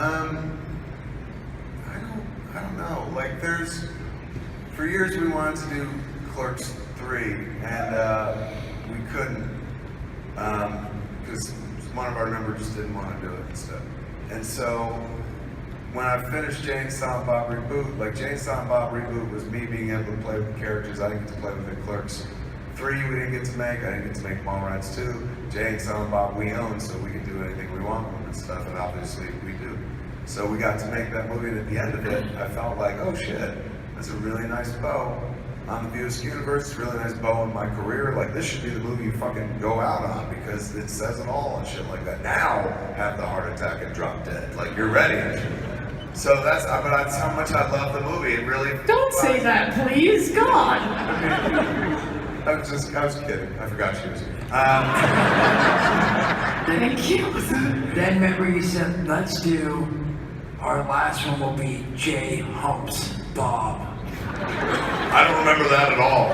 don't know. Like, for years we wanted to do Clerks 3, and we couldn't, because one of our members just didn't want to do it and stuff. And so, when I finished Jay and Silent Bob Reboot, like, Jay and Silent Bob Reboot was me being able to play with the characters I didn't get to play with in Clerks 3 we didn't get to make, I didn't get to make Mallrats 2. Jay and Silent Bob we own, so we can do anything we want with them and stuff, and obviously we do. So we got to make that movie, and at the end of it, I felt like, oh shit, that's a really nice bow on the Views universe, it's a really nice bow in my career. Like, this should be the movie you fucking go out on because it says it all and shit like that. Now, have the heart attack and drop dead. Like, you're ready and shit. So that's how much I love the movie. It really. Don't say that, please. God. I was kidding. I forgot she was here. Thank you. Then remember you said, let's do, our last one will be Jay Humps Bob. I don't remember that at all.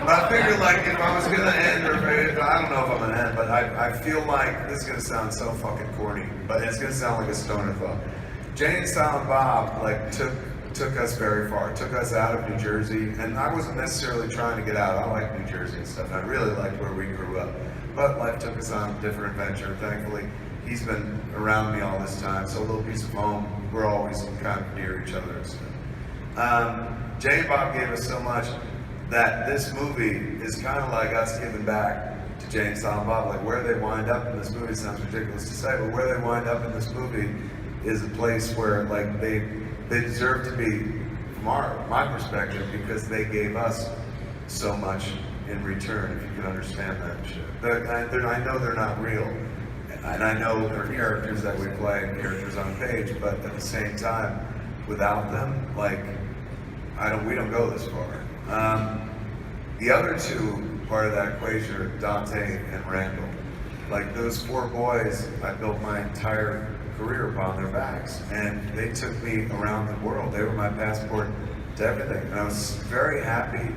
But I figured, like, if I was gonna end, or if, I don't know if I'm gonna end, but I feel like this is gonna sound so fucking corny, but it's gonna sound like a stoner thought. Jay and Silent Bob, like, took us very far. Took us out of New Jersey, and I wasn't necessarily trying to get out. I like New Jersey and stuff, and I really liked where we grew up. But life took us on a different adventure. Thankfully, he's been around me all this time, so a little piece of home, we're always kind of near each other and stuff. Jay and Bob gave us so much that this movie is kind of like us giving back to Jay and Silent Bob. Like, where they wind up in this movie sounds ridiculous to say, but where they wind up in this movie is a place where, like, they deserve to be, from my perspective, because they gave us so much in return, if you can understand that shit. I know they're not real, and I know they're characters that we play, characters on page, but at the same time, without them, like, we don't go this far. The other two part of that equation are Dante and Randall. Like, those four boys, I built my entire career upon their backs, and they took me around the world. They were my passport to everything, and I was very happy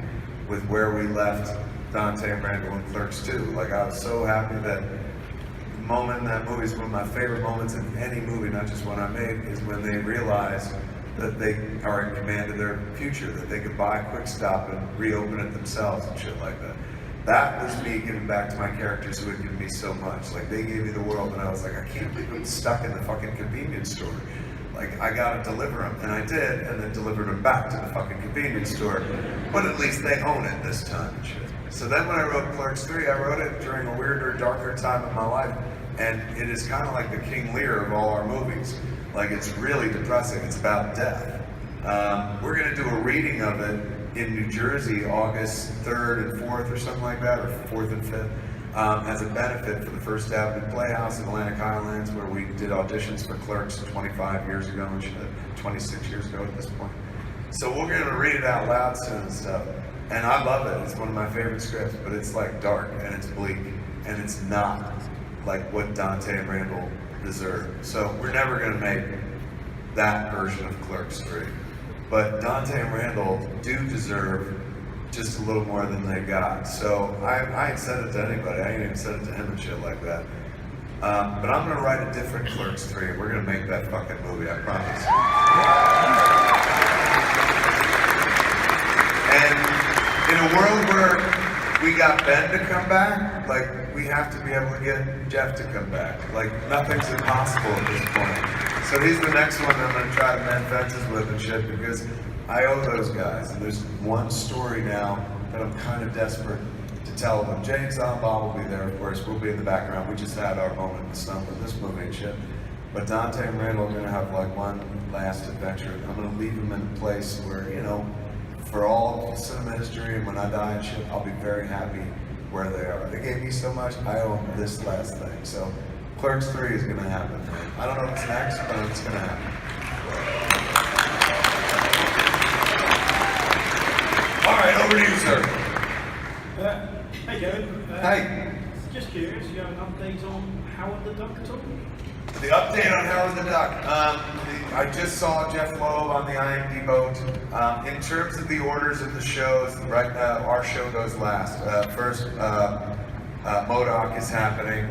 with where we left Dante and Randall in Clerks 2. Like, I was so happy that the moment in that movie is one of my favorite moments in any movie, not just one I made, is when they realized that they are in command of their future, that they could buy a quick stop and reopen it themselves and shit like that. That was me giving back to my characters who had given me so much. Like, they gave me the world, and I was like, I can't believe I'm stuck in the fucking convenience store. Like, I gotta deliver them, and I did, and then delivered them back to the fucking convenience store. But at least they own it this time and shit. So then when I wrote Clerks 3, I wrote it during a weirder, darker time of my life, and it is kind of like the King Lear of all our movies. Like, it's really depressing. It's about death. We're gonna do a reading of it in New Jersey, August 3rd and 4th or something like that, or 4th and 5th, as a benefit for the First Avenue Playhouse in Atlantic Highlands, where we did auditions for Clerks 25 years ago and shit, 26 years ago at this point. So we're gonna read it out loud soon and stuff. And I love it. It's one of my favorite scripts, but it's like dark and it's bleak, and it's not like what Dante and Randall deserve. So we're never gonna make that version of Clerks 3. But Dante and Randall do deserve just a little more than they got. So I ain't said it to anybody. I ain't even said it to him and shit like that. But I'm gonna write a different Clerks 3, and we're gonna make that fucking movie, I promise. And in a world where we got Ben to come back, like, we have to be able to get Jeff to come back. Like, nothing's impossible at this point. So he's the next one I'm gonna try to mend fences with and shit, because I owe those guys. And there's one story now that I'm kind of desperate to tell them. Jay and Silent Bob will be there, of course. We'll be in the background. We just had our moment in the sun with this movie and shit. But Dante and Randall are gonna have like one last adventure. I'm gonna leave them in a place where, you know, for all of cinema history, and when I die and shit, I'll be very happy where they are. They gave me so much, I owe them this last thing. So Clerks 3 is gonna happen. I don't know what's next, but it's gonna happen. All right, over to you, sir. Hey, Kevin. Hey. Just curious, you have an update on Howard the Duck at all? The update on Howard the Duck. I just saw Jeff Loeb on the IMD boat. In terms of the orders of the shows, right now our show goes last. First, MODOK is happening,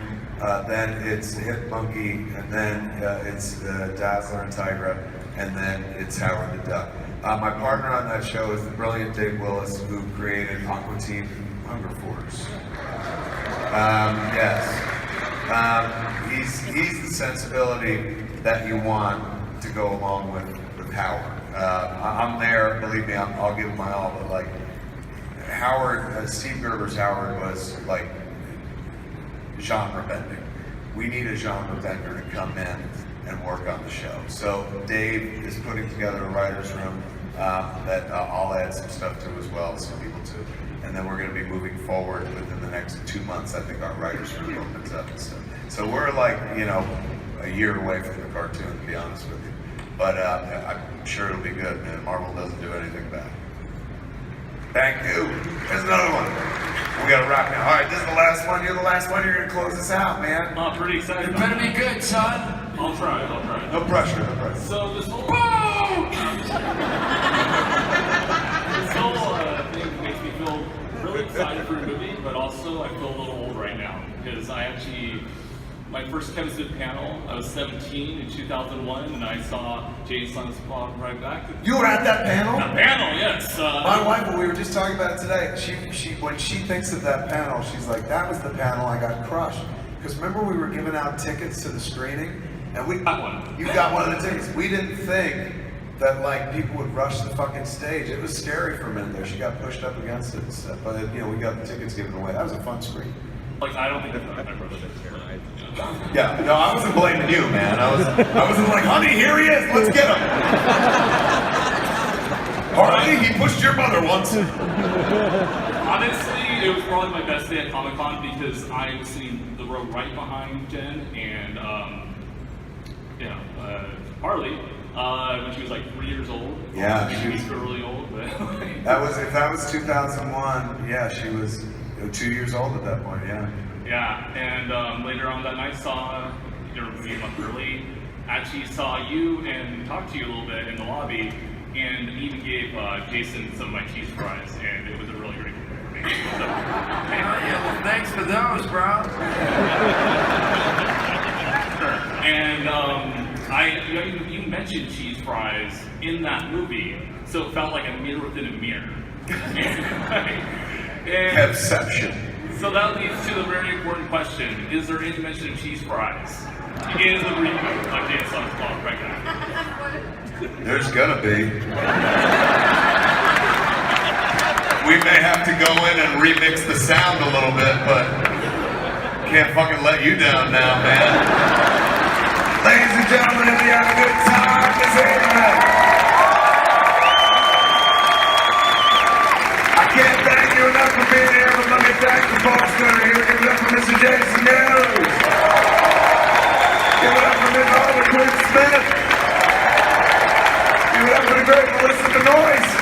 then it's Hip Monkey, and then it's Dazzler and Tigra, and then it's Howard the Duck. My partner on that show is the brilliant Dave Willis, who created Aqua Teen Hunger Force. Yes. He's the sensibility that you want to go along with Howard. I'm there, believe me, I'll give it my all, but like Howard, Steve Gerber's Howard was like genre bending. We need a genre bender to come in and work on the show. So Dave is putting together a writer's room that I'll add some stuff to as well, some people to. And then we're going to be moving forward within the next 2 months. I think our writer's room opens up and stuff. So we're like, a year away from the cartoon, to be honest with you. But I'm sure it'll be good, man. Marvel doesn't do anything bad. Thank you. There's another one. We gotta wrap now. All right, this is the last one. You're the last one. You're gonna close us out, man. Oh, pretty excited. You better be good, son. I'll try. No pressure, no pressure. So this whole thing makes me feel really excited for a movie, but also I feel a little old right now because my first chemistry panel, I was 17 in 2001, and I saw Jay Silent Bob Reboot. You were at that panel? That panel, yes. My wife, we were just talking about it today. She when she thinks of that panel, she's like, that was the panel I got crushed. Because remember we were giving out tickets to the screening? And we got one. You got one of the tickets. We didn't think that like people would rush the fucking stage. It was scary for a minute there. She got pushed up against it and stuff. But we got the tickets given away. That was a fun screen. I don't think that's my brother did here. Yeah, no, I wasn't blaming you, man. I wasn't like, honey, here he is, let's get him. Harley, he pushed your mother once. Honestly, it was probably my best day at Comic-Con because I was sitting the row right behind Jen and, Harley, when she was like 3 years old. Yeah, she was really old, but if that was 2001, yeah, she was 2 years old at that point, yeah. Yeah, and later on that night saw, maybe a month early, actually saw you and talked to you a little bit in the lobby, and even gave Jason some of my cheese fries, and it was a really great moment for me. So, well, thanks for those, bro. Sure. And you mentioned cheese fries in that movie, so it felt like a mirror within a mirror. Conception. So that leads to the very important question: is there any mention of cheese fries in the reboot of Jay Silent Bob Reboot? There's gonna be. We may have to go in and remix the sound a little bit, but can't fucking let you down now, man. Ladies and gentlemen, if you have a good time this evening, I can't thank you enough for being here, but let me thank the folks that are here. Give it up for Mr. Jason Mewes. Give it up for Ms. Oliver Quinn Smith. Give it up for the great Melissa Benoist.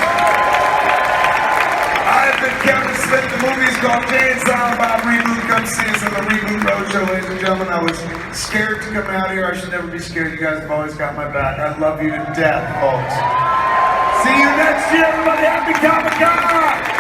I've been Kevin Smith. The movie's called Jay Silent Bob Reboot. Come see us on the Reboot Roadshow, ladies and gentlemen. I was scared to come out here. I should never be scared. You guys have always got my back. I love you to death, folks. See you next year, everybody. Happy Comic-Con!